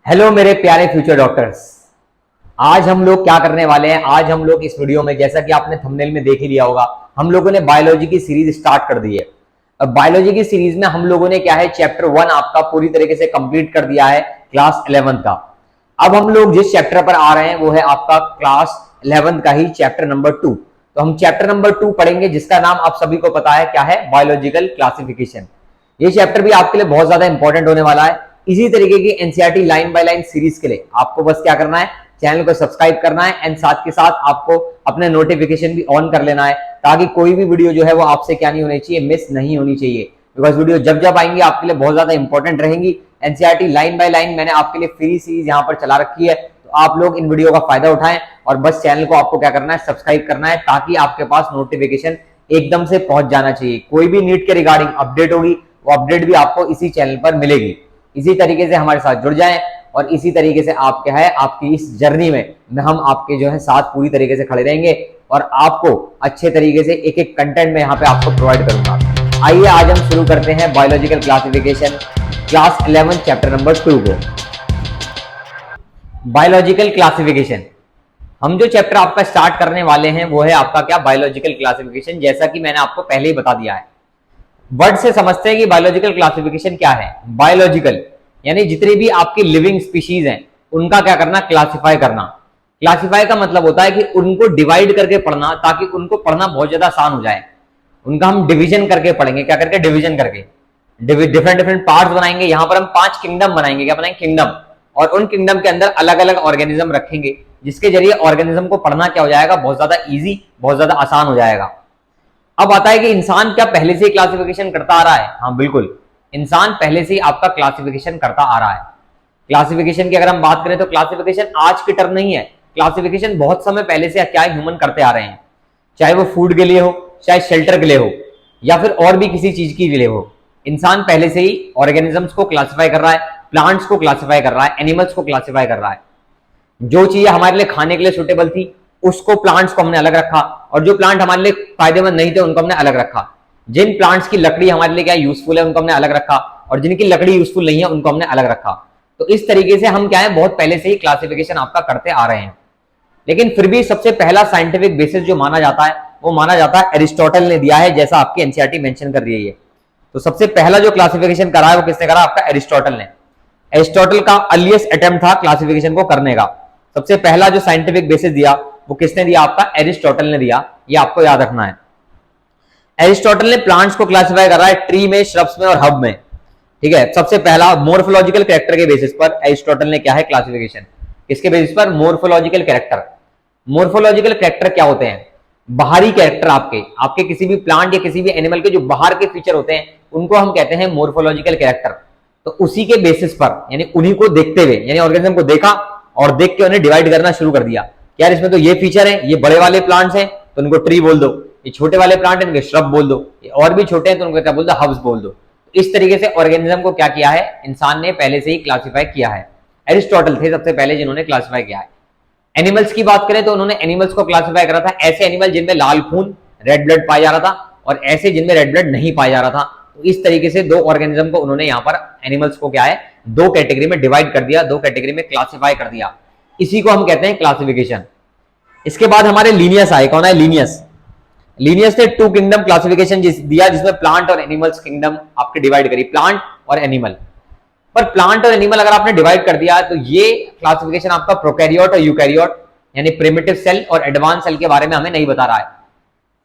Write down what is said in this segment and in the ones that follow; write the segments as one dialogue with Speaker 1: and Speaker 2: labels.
Speaker 1: Hello मेरे प्यारे future doctors. आज हम लोग क्या करने वाले हैं? आज हम लोग इस वीडियो में, जैसा कि आपने थंबनेल में देख ही लिया होगा, हम लोगों ने बायोलॉजी की सीरीज स्टार्ट कर दी है। अब बायोलॉजी की सीरीज में हम लोगों ने क्या है, चैप्टर 1 आपका पूरी तरीके से कंप्लीट कर दिया है क्लास 11th का। अब हम लोग जिस चैप्टर पर आ रहे हैं वो है आपका क्लास 11th का ही चैप्टर नंबर 2। तो हम चैप्टर नंबर 2 पढ़ेंगे, जिसका नाम आप सभी को पता है क्या है, बायोलॉजिकल क्लासिफिकेशन। ये चैप्टर भी आपके लिए बहुत ज्यादा इंपॉर्टेंट होने वाला है। इसी तरीके की NCERT line by line series के लिए आपको बस क्या करना है, चैनल को सब्सक्राइब करना है एंड साथ के साथ आपको अपने नोटिफिकेशन भी ऑन कर लेना है, ताकि कोई भी वीडियो जो है वो आपसे क्या नहीं होनी चाहिए, मिस नहीं होनी चाहिए। बिकॉज वीडियो जब जब आएंगी आपके लिए बहुत ज्यादा इंपॉर्टेंट रहेंगी। एनसीईआरटी लाइन बाय लाइन मैंने आपके लिए फ्री सीरीज यहाँ पर चला रखी है, तो आप लोग इन वीडियो का फायदा उठाएं और बस चैनल को आपको क्या करना है, सब्सक्राइब करना है, ताकि आपके पास नोटिफिकेशन एकदम से पहुंच जाना चाहिए। कोई भी नीट के रिगार्डिंग अपडेट होगी, वो अपडेट भी आपको इसी चैनल पर मिलेगी। इसी तरीके से हमारे साथ जुड़ जाएं और इसी तरीके से आप क्या है, आपकी इस जर्नी में हम आपके जो है साथ पूरी तरीके से खड़े रहेंगे और आपको अच्छे तरीके से एक एक कंटेंट में यहाँ पे आपको प्रोवाइड करूंगा। आइए आज हम शुरू करते हैं biological classification class 11 chapter number 2 को। बायोलॉजिकल क्लासिफिकेशन, हम जो चैप्टर आपका स्टार्ट करने वाले हैं वो है आपका क्या, बायोलॉजिकल क्लासिफिकेशन। जैसा कि मैंने आपको पहले ही बता दिया है, वर्ड से समझते हैं कि बायोलॉजिकल क्लासिफिकेशन क्या है। बायोलॉजिकल यानी जितनी भी आपकी लिविंग स्पीशीज हैं उनका क्या करना, क्लासिफाई करना। क्लासिफाई का मतलब होता है कि उनको डिवाइड करके पढ़ना, ताकि उनको पढ़ना बहुत ज्यादा आसान हो जाए। उनका हम डिवीजन करके पढ़ेंगे, क्या करके, डिवीजन करके डिफरेंट डिफरेंट पार्ट्स बनाएंगे। यहां पर हम 5 किंगडम बनाएंगे, क्या बनाएंगे, किंगडम। और उन किंगडम के अंदर अलग अलग ऑर्गेनिज्म रखेंगे, जिसके जरिए ऑर्गेनिज्म को पढ़ना क्या हो जाएगा, बहुत ज्यादा ईजी, बहुत ज्यादा आसान हो जाएगा। अब आता है कि इंसान क्या पहले से ही क्लासिफिकेशन करता आ रहा है? हाँ बिल्कुल, इंसान पहले से ही आपका क्लासिफिकेशन करता आ रहा है। क्लासिफिकेशन की अगर हम बात करें तो क्लासिफिकेशन आज की टर्म नहीं है। क्लासिफिकेशन बहुत समय पहले से क्या ह्यूमन करते आ रहे हैं, चाहे वो फूड के लिए हो, चाहे शेल्टर के लिए हो, या फिर और भी किसी चीज के लिए हो। इंसान पहले से ही ऑर्गेनिजम्स को क्लासिफाई कर रहा है, प्लांट्स को क्लासिफाई कर रहा है, एनिमल्स को क्लासिफाई कर रहा है। जो चीजें हमारे लिए खाने के लिए सुटेबल थी उसको, प्लांट्स को हमने अलग रखा, और जो प्लांट हमारे लिए फायदेमंद नहीं थे उनको हमने अलग रखा। जिन प्लांट्स की लकड़ी हमारे लिए क्या यूजफुल है उनको हमने अलग रखा, और जिनकी लकड़ी यूजफुल नहीं है उनको हमने अलग रखा। तो इस तरीके से हम क्या है, बहुत पहले से ही क्लासिफिकेशन आपका करते आ रहे हैं। लेकिन फिर भी सबसे पहला साइंटिफिक बेसिस जो माना जाता है वो माना जाता है एरिस्टोटल ने दिया है, जैसा आपकी एनसीईआरटी मेंशन कर रही है। तो सबसे पहला जो क्लासिफिकेशन करा है वो किसने करा, आपका एरिस्टोटल ने। एरिस्टोटल का अर्लीस्ट अटेम्प्ट था क्लासिफिकेशन को करने का। सबसे पहला जो साइंटिफिक बेसिस दिया वो किसने दिया, आपका एरिस्टोटल ने दिया। ये आपको याद रखना है। एरिस्टोटल ने प्लांट्स को क्लासिफाई करा है ट्री में, श्रब्स में और हर्ब में। ठीक है, सबसे पहला मोर्फोलॉजिकल कैरेक्टर के बेसिस पर एरिस्टोटल ने क्या है, क्लासिफिकेशन। किसके बेसिस पर, मोर्फोलॉजिकल कैरेक्टर। मोर्फोलॉजिकल कैरेक्टर क्या होते हैं, बाहरी कैरेक्टर आपके किसी भी प्लांट या किसी भी एनिमल के जो बाहर के फीचर होते हैं उनको हम कहते हैं मोर्फोलॉजिकल कैरेक्टर। तो उसी के बेसिस पर, यानी उन्हीं को देखते हुए, यानी ऑर्गेनिज्म को देखा और देख के उन्हें डिवाइड करना शुरू कर दिया। यार इसमें तो ये फीचर है, ये बड़े वाले प्लांट्स हैं तो उनको ट्री बोल दो, ये छोटे वाले प्लांट हैं इनके श्रब बोल दो, ये और भी छोटे हैं तो उनको क्या बोल दो, हर्ब्स बोल दो। तो इस तरीके से ऑर्गेनिज्म को क्या किया है, इंसान ने पहले से ही क्लासिफाई किया है। एरिस्टोटल थे सबसे पहले जिन्होंने क्लासिफाई किया है। एनिमल्स की बात करें तो उन्होंने एनिमल्स को क्लासिफाई करा था, ऐसे एनिमल जिनमें लाल खून, रेड ब्लड पाया जा रहा था, और ऐसे जिनमें रेड ब्लड नहीं पाया जा रहा था। तो इस तरीके से दो ऑर्गेनिज्म को उन्होंने यहाँ पर एनिमल्स को क्या है, दो कैटेगरी में डिवाइड कर दिया, दो कैटेगरी में क्लासिफाई कर दिया। इसी को हम कहते हैं क्लासिफिकेशन। इसके बाद हमारे लीनियस आए। कौन है, लीनियस। लीनियस ने 2 किंगडम क्लासिफिकेशन दिया, जिसमें प्लांट और एनिमल्स किंगडम आपके डिवाइड करी, प्लांट और एनिमल। पर प्लांट और एनिमल अगर आपने डिवाइड कर दिया तो ये क्लासिफिकेशन आपका प्रोकैरियोट और यूकैरियोट यानी प्रिमिटिव सेल और एडवांस सेल के बारे में हमें नहीं बता रहा है।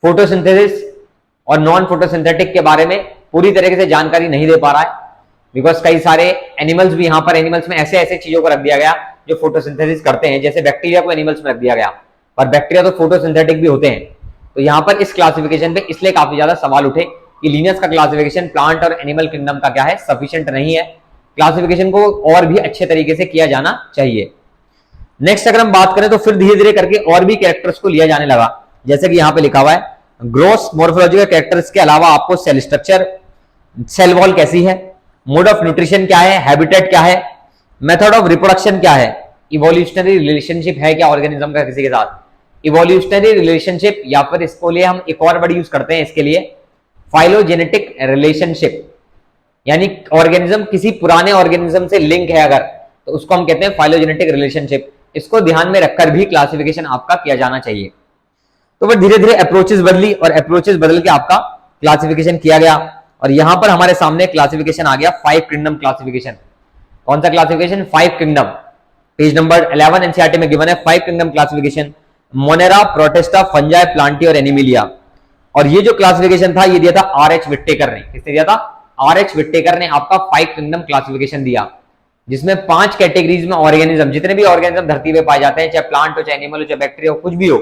Speaker 1: फोटोसिंथेसिस और नॉन फोटोसिंथेटिक के बारे में पूरी तरीके से जानकारी नहीं दे पा रहा है, बिकॉज कई सारे एनिमल्स भी यहाँ पर, एनिमल्स में ऐसे ऐसे चीजों को रख दिया गया जो फोटोसिंथेसिस करते हैं, जैसे बैक्टीरिया को एनिमल्स में रख दिया गया, पर बैक्टीरिया तो फोटोसिंथेटिक भी होते हैं। तो यहाँ पर इस क्लासिफिकेशन पे इसलिए काफी ज्यादा सवाल उठे कि लीनियस का क्लासिफिकेशन प्लांट और एनिमल किंगडम का क्या है, सफिशिएंट नहीं है। क्लासिफिकेशन को और भी अच्छे तरीके से किया जाना चाहिए। नेक्स्ट अगर हम बात करें तो फिर धीरे धीरे करके और भी कैरेक्टर्स को लिया जाने लगा, जैसे कि यहाँ पे लिखा हुआ है ग्रोस मोर्फोलॉजिकल कैरेक्टर्स के अलावा आपको सेल स्ट्रक्चर, सेल वॉल कैसी है, मोड ऑफ न्यूट्रिशन क्या है, हैबिटेट क्या है, मेथड ऑफ रिप्रोडक्शन क्या है, इवोल्यूशनरी रिलेशनशिप है क्या ऑर्गेनिज्म का किसी के साथ, इवोल्यूशनरी रिलेशनशिप, या फिर इसको लिए हम एक और वर्ड यूज करते हैं इसके लिए, फाइलोजेनेटिक रिलेशनशिप, यानी ऑर्गेनिज्म किसी पुराने ऑर्गेनिज्म से लिंक है अगर, तो उसको हम कहते हैं फाइलोजेनेटिक रिलेशनशिप। इसको ध्यान में रखकर भी क्लासिफिकेशन आपका किया जाना चाहिए। तो वह धीरे धीरे अप्रोचेस बदली और अप्रोचेस बदल के आपका क्लासिफिकेशन किया गया, और यहां पर हमारे सामने क्लासिफिकेशन आ गया 5 किंगडम क्लासिफिकेशन। कौन सा classification? 5 kingdom. Page number 11 NCERT में गिवन है 5 kingdom classification, Monera, protista, fungi, Plantae और एनिमिलिया। और ये जो क्लासिफिकेशन था ये दिया था आर.एच. विट्टेकर ने। किसने दिया था? आर.एच. विट्टेकर ने आपका 5 किंगडम क्लासिफिकेशन दिया, जिसमें 5 कैटेगरीज में ऑर्गेनिज्म, जितने भी ऑर्गेनिज्म धरती पे पाए जाते हैं, चाहे प्लांट हो, चाहे एनिमल हो, चाहे बैक्टीरिया हो, कुछ भी हो,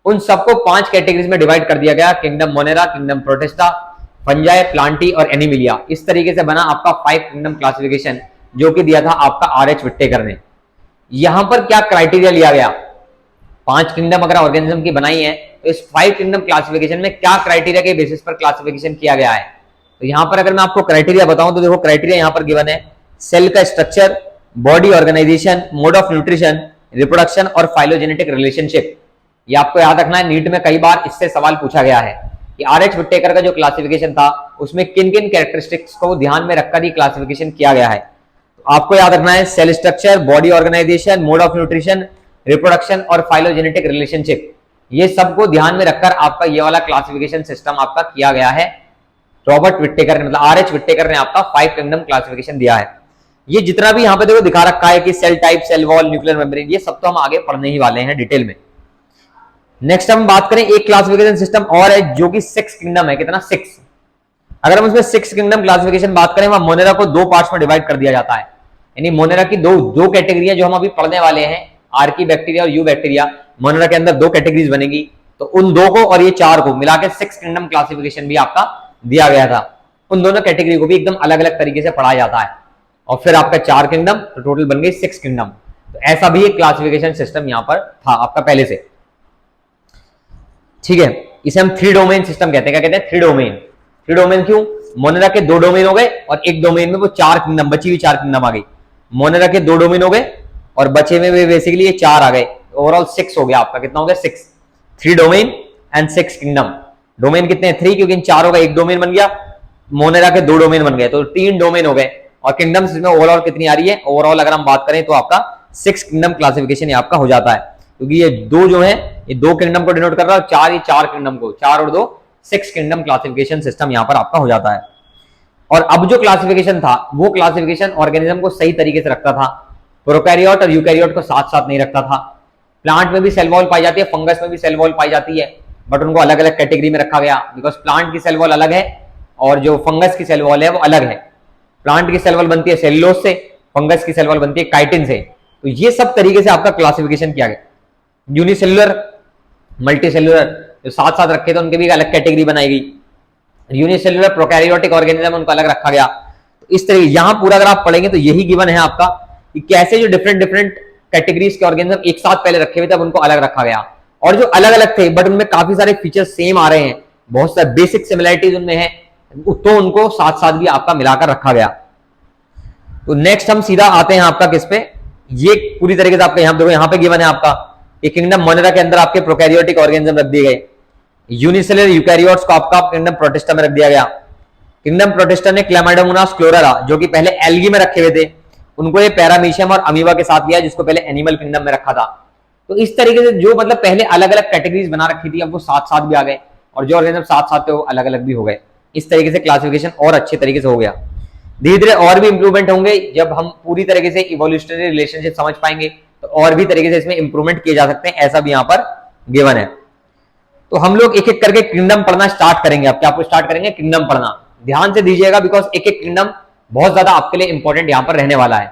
Speaker 1: उन सबको 5 कैटेगरीज में डिवाइड कर दिया गया। Kingdom Monera, kingdom protista, fungi, Plantae और एनिमिलिया। इस तरीके से बना आपका 5 किंगडम क्लासिफिकेशन, जो कि दिया था आपका आर.एच. विट्टेकर ने। यहां पर क्या क्राइटेरिया लिया गया? 5 किंगडम अगर ऑर्गेनिज्म की बनाई है, तो इस 5 किंगडम क्लासिफिकेशन में क्या क्राइटेरिया के बेसिस पर क्लासिफिकेशन किया गया है? तो यहां पर अगर मैं आपको क्राइटेरिया बताऊं तो देखो, क्राइटेरिया यहां पर गिवन है, सेल का structure, body organisation, mode of nutrition, reproduction और फाइलोजेनेटिक रिलेशनशिप। ये आपको याद रखना है, नीट में कई बार इससे सवाल पूछा गया है कि आर.एच. विट्टेकर का जो क्लासिफिकेशन था उसमें किन किन कैरेक्टरिस्टिक्स को ध्यान में रखकर ही क्लासिफिकेशन किया गया है। तो आपको याद रखना है, cell structure, body organisation, mode of nutrition, reproduction और फाइलोजेनेटिक रिलेशनशिप, ये सबको ध्यान में रखकर आपका ये वाला क्लासिफिकेशन सिस्टम आपका किया गया है। रॉबर्ट विट्टेकर ने, मतलब आर.एच. विट्टेकर ने आपका 5 किंगडम क्लासिफिकेशन दिया है। ये जितना भी यहां पे देखो दिखा रखा है कि cell type, cell wall, nuclear membrane, ये सब तो हम आगे पढ़ने ही वाले हैं डिटेल में। नेक्स्ट हम बात करें, एक क्लासिफिकेशन सिस्टम और है जो कि 6 किंगडम है। कितना? 6। अगर हम इसमें 6 किंगडम क्लासिफिकेशन बात करें, वहां मोनेरा को 2 पार्ट्स में डिवाइड कर दिया जाता है। यानी मोनेरा की दो कैटेगरी जो हम अभी पढ़ने वाले हैं, आर्की बैक्टीरिया और यू बैक्टीरिया, मोनेरा के अंदर 2 कैटेगरीज बनेगी। तो उन 2 को और ये 4 को मिलाकर 6 किंगडम क्लासिफिकेशन भी आपका दिया गया था। उन दोनों कैटेगरी को भी एकदम अलग अलग तरीके से पढ़ा जाता है, और फिर आपका 4 किंगडम, तो टोटल बन गई 6 किंगडम। तो ऐसा भी एक क्लासिफिकेशन सिस्टम यहां पर था आपका पहले से। ठीक है, इसे हम 3 डोमेन सिस्टम कहते हैं। क्या कहते हैं? 3 डोमेन। 3 डोमेन क्यों? मोनेरा के 2 डोमेन हो गए और एक डोमेन में वो 4 किंगडम, बची हुई 4 किंगडम आ गई। मोनेरा के 2 डोमेन हो गए और बचे में बेसिकली ये 4 आ गए। ओवरऑल 6 हो गया आपका। कितना हो गया? 6। 3 डोमेन एंड 6 किंगडम। डोमेन कितने हैं? 3, क्योंकि इन चारों का एक डोमेन बन गया, मोनेरा के 2 डोमेन बन गए, तो 3 डोमेन हो गए। और किंगडम्स इसमें ओवरऑल कितनी आ रही है? ओवरऑल अगर हम बात करें तो आपका 6 किंगडम क्लासिफिकेशन आपका हो जाता है, क्योंकि ये 2 जो है ये 2 किंगडम को डिनोट कर रहा है, 4 ये 4 किंगडम को, 4 और 2 6 किंगडम क्लासिफिकेशन सिस्टम यहां पर आपका हो जाता है। और अब जो क्लासिफिकेशन था वो क्लासिफिकेशन ऑर्गेनिज्म को सही तरीके से रखता था, प्रोकैरियोट और यूकैरियोट को साथ साथ नहीं रखता था। प्लांट में भी सेल वॉल पाई जाती है, फंगस में भी सेल वॉल पाई जाती है, बट उनको अलग अलग कैटेगरी में रखा गया, बिकॉज प्लांट की सेल वॉल अलग है और जो फंगस की सेल वॉल है वो अलग है। प्लांट की सेल वॉल बनती है सेलुलोज से, फंगस की सेल वॉल बनती है काइटिन से। तो ये सब तरीके से आपका क्लासिफिकेशन किया गया। यूनिसेलुलर, मल्टी सेलुलर जो साथ साथ रखे थे उनके भी अलग कैटेगरी बनाई गई। यूनिसेलुलर प्रोकैरियोटिक ऑर्गेनिज्म उनको अलग रखा गया। तो इस तरीके यहां पूरा अगर आप पढ़ेंगे तो यही गिवन है आपका कि कैसे जो डिफरेंट डिफरेंट कैटेगरीज के ऑर्गेनिज्म एक साथ पहले रखे हुए थे, अब उनको अलग रखा गया। और जो अलग अलग थे बट उनमें काफी सारे फीचर्स सेम आ रहे हैं, बहुत सारे बेसिक सिमिलरिटीज उनमें है, तो उनको साथ साथ भी आपका मिलाकर रखा गया। तो नेक्स्ट हम सीधा आते हैं आपका किस पे, ये पूरी तरीके से आपका यहां देखो, यहां पे गिवन है आपका कि किंगडम मोनेरा के अंदर आपके प्रोकैरियोटिक ऑर्गेनिज्म रख दिए गए। यूनिसेलुलर यूकैरियोट्स को आपका किंगडम प्रोटिस्टा में रख दिया गया। किंगडम प्रोटिस्टा ने क्लैमाइडोमोनास क्लोरेला जो कि पहले एल्गी में रखे हुए थे, उनको ये पैरामीशियम और अमीबा के साथ लिया, जिसको पहले एनिमल किंगडम में रखा था। तो इस तरीके से जो मतलब पहले अलग अलग कैटेगरीज बना रखी थी, अब वो साथ साथ भी आ गए, और जो ऑर्गेनिज्म साथ साथ थे वो अलग अलग भी हो गए। इस तरीके से क्लासिफिकेशन और अच्छे तरीके से हो गया। धीरे धीरे और भी इंप्रूवमेंट होंगे, जब हम पूरी तरीके से इवोल्यूशनरी रिलेशनशिप समझ पाएंगे तो और भी तरीके से इसमें इंप्रूवमेंट किए जा सकते हैं, ऐसा भी यहां पर गिवन है। तो हम लोग एक एक करके किंगडम पढ़ना स्टार्ट करेंगे। अब क्या आपको स्टार्ट करेंगे किंगडम पढ़ना, ध्यान से दीजिएगा, बिकॉज एक एक किंगडम बहुत ज्यादा आपके लिए इंपॉर्टेंट यहां पर रहने वाला है।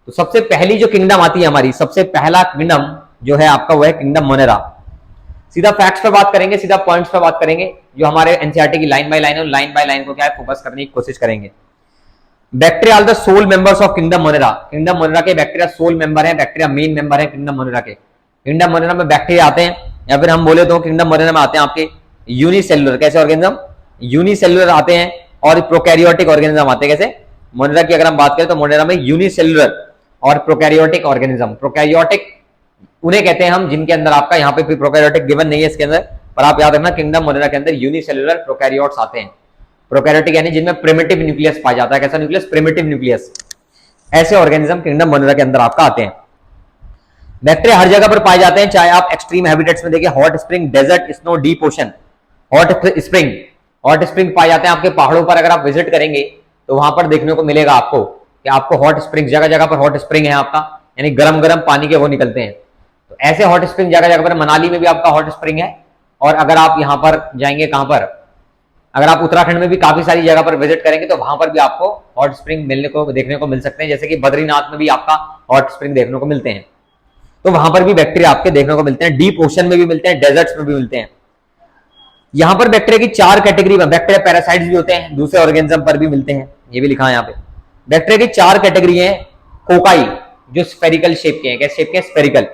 Speaker 1: तो सबसे पहली जो किंगडम आती है हमारी, सबसे पहला किंगडम जो है आपका वो है किंगडम मोनेरा। सीधा फैक्ट्स पे बात करेंगे, सीधा पॉइंट्स पे बात करेंगे, जो हमारे एनसीईआरटी की लाइन बाय लाइन है, लाइन बाय लाइन को क्या है फोकस करने की कोशिश करेंगे। Bacteria are the sole members of kingdom Monera. Kingdom Monera के बैक्टीरिया सोल मेंबर है, बैक्टीरिया मेन मेंबर है किंगडम मोनेरा के। किंगडम मोनेरा में बैक्टीरिया आते हैं, या फिर हम बोले तो किंगडम मोनेरा में आते हैं आपके यूनिसेलुलर, कैसे ऑर्गेनिज्म, यूनिसेलुलर आते हैं, और प्रोकैरियोटिक ऑर्गेनिज्म आते हैं। कैसे मोनेरा की अगर हम बात करें तो मोनेरा में यूनिसेलुलर और प्रोकैरियोटिक ऑर्गेनिज्म, प्रोकैरियोटिक उन्हें कहते हैं हम जिनके अंदर आपका यहाँ पे प्रोकैरियोटिक गिवन नहीं है इसके अंदर, पर आप याद रखना किंगडम मोनेरा के अंदर यूनिसेलुलर प्रोकैरियोट्स आते हैं। प्रोकैरियोटिक यानी जिनमें प्रिमिटिव न्यूक्लियस पाया जाता है। कैसा न्यूक्लियस? Primitive nucleus. ऐसे ऑर्गेनिज्म किंगडम मोनेरा के अंदर आपका आते हैं। बैक्टीरिया हर जगह पर पाए जाते हैं, चाहे आप एक्सट्रीम हैबिटेट्स में देखिए, hot spring, desert, snow, deep ocean. Hot spring पाए जाते हैं आपके पहाड़ों पर। अगर आप विजिट करेंगे तो वहां पर देखने को मिलेगा आपको कि आपको हॉट स्प्रिंग, जगह जगह पर हॉट स्प्रिंग है आपका, यानी गरम गरम पानी के वो निकलते हैं। तो ऐसे हॉट स्प्रिंग जगह जगह पर, मनाली में भी आपका हॉट स्प्रिंग है। और अगर आप यहां पर जाएंगे, कहां पर, अगर आप उत्तराखंड में भी काफी सारी जगह पर विजिट करेंगे तो वहां पर भी आपको हॉट स्प्रिंग देखने को मिल सकते हैं। जैसे कि बद्रीनाथ में भी आपका हॉट स्प्रिंग देखने को मिलते हैं। तो वहां पर भी बैक्टीरिया आपके देखने को मिलते हैं। डीप ओशन में भी मिलते हैं, डेजर्ट्स में भी मिलते हैं। यहां पर बैक्टीरिया की 4 कैटेगरी में, बैक्टीरिया पैरासाइट्स भी होते हैं, दूसरे ऑर्गेनिज्म पर भी मिलते हैं, ये भी लिखा है यहाँ पे। बैक्टीरिया की 4 कैटेगरी है। कोकाई जो स्फेरिकल शेप के हैं, कैसे शेप के हैं, स्फेरिकल।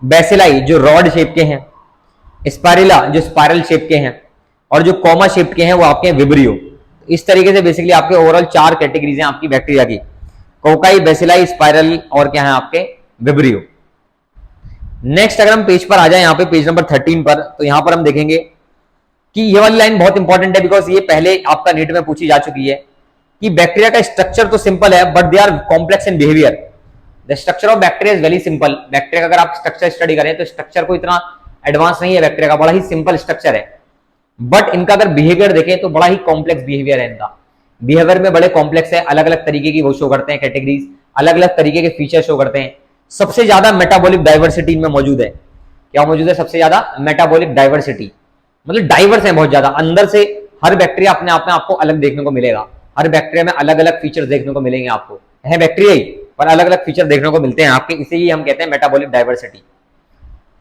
Speaker 1: बेसिलाई जो रॉड शेप के हैं। स्पाइरिला जो स्पाइरल शेप के हैं। और जो कॉमा शेप के हैं वो आपके विब्रियो। इस तरीके से बेसिकली आपके ओवरऑल 4 कैटेगरीज हैं आपकी बैक्टीरिया की, कोकाई, बेसिलाई, स्पाइरल और क्या है आपके विब्रियो। नेक्स्ट अगर हम पेज पर आ जाए, यहाँ पे पेज नंबर 13 पर, तो यहां पर हम देखेंगे कि ये वाली लाइन बहुत इंपॉर्टेंट है, बिकॉज ये पहले आपका नीट में पूछी जा चुकी है कि बैक्टीरिया का स्ट्रक्चर तो सिंपल है but they are complex in behaviour. The structure of bacteria is very simple. Bacteria का अगर आप स्ट्रक्चर स्टडी करें तो स्ट्रक्चर को इतना एडवांस नहीं है बैक्टीरिया का, बड़ा ही सिंपल स्ट्रक्चर है। बट इनका अगर बिहेवियर देखें तो बड़ा ही कॉम्प्लेक्स बिहेवियर है इनका। बिहेवियर में बड़े कॉम्प्लेक्स है, अलग अलग तरीके की वो शो करते हैं कैटेगरीज, अलग अलग तरीके के फीचर शो करते हैं। सबसे ज्यादा मेटाबॉलिक डाइवर्सिटी इनमें मौजूद है। क्या मौजूद है? सबसे ज्यादा मेटाबॉलिक डाइवर्सिटी, मतलब डाइवर्स है बहुत ज्यादा। अंदर से हर बैक्टीरिया अपने आप में आपको अलग देखने को मिलेगा। हर बैक्टीरिया में अलग अलग फीचर देखने को मिलेंगे आपको, है बैक्टीरिया ही पर अलग अलग फीचर देखने को मिलते हैं आपके, इसे ही हम कहते हैं मेटाबॉलिक डाइवर्सिटी।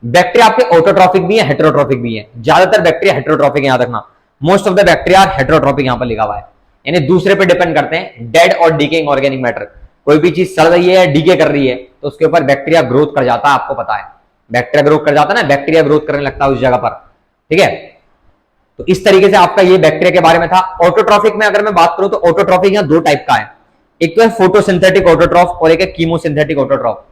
Speaker 1: बैक्टीरिया आपके ऑटोट्रॉफिक भी है, हेटेरोट्रॉफिक भी है। ज्यादातर बैक्टीरिया हेटेरोट्रॉफिक है, याद रखना। Most of the bacteria are heterotrophic, यहां पर लिखा हुआ है, यानी दूसरे पे डिपेंड करते हैं। डेड और डीकेइंग ऑर्गेनिक मैटर, कोई भी चीज सड़ रही है, डीके कर रही है, तो उसके ऊपर बैक्टीरिया ग्रोथ कर जाता है, आपको पता है। बैक्टीरिया ग्रोथ कर जाता है ना, बैक्टीरिया ग्रोथ करने लगता है उस जगह पर, ठीक है। तो इस तरीके से आपका ये बैक्टीरिया के बारे में था। ऑटोट्रॉफिक में अगर मैं बात करूं तो ऑटोट्रॉफिक यहां 2 टाइप का है, एक तो है फोटोसिंथेटिक ऑटोट्रॉफ और एक है कीमोसिंथेटिक ऑटोट्रॉफ।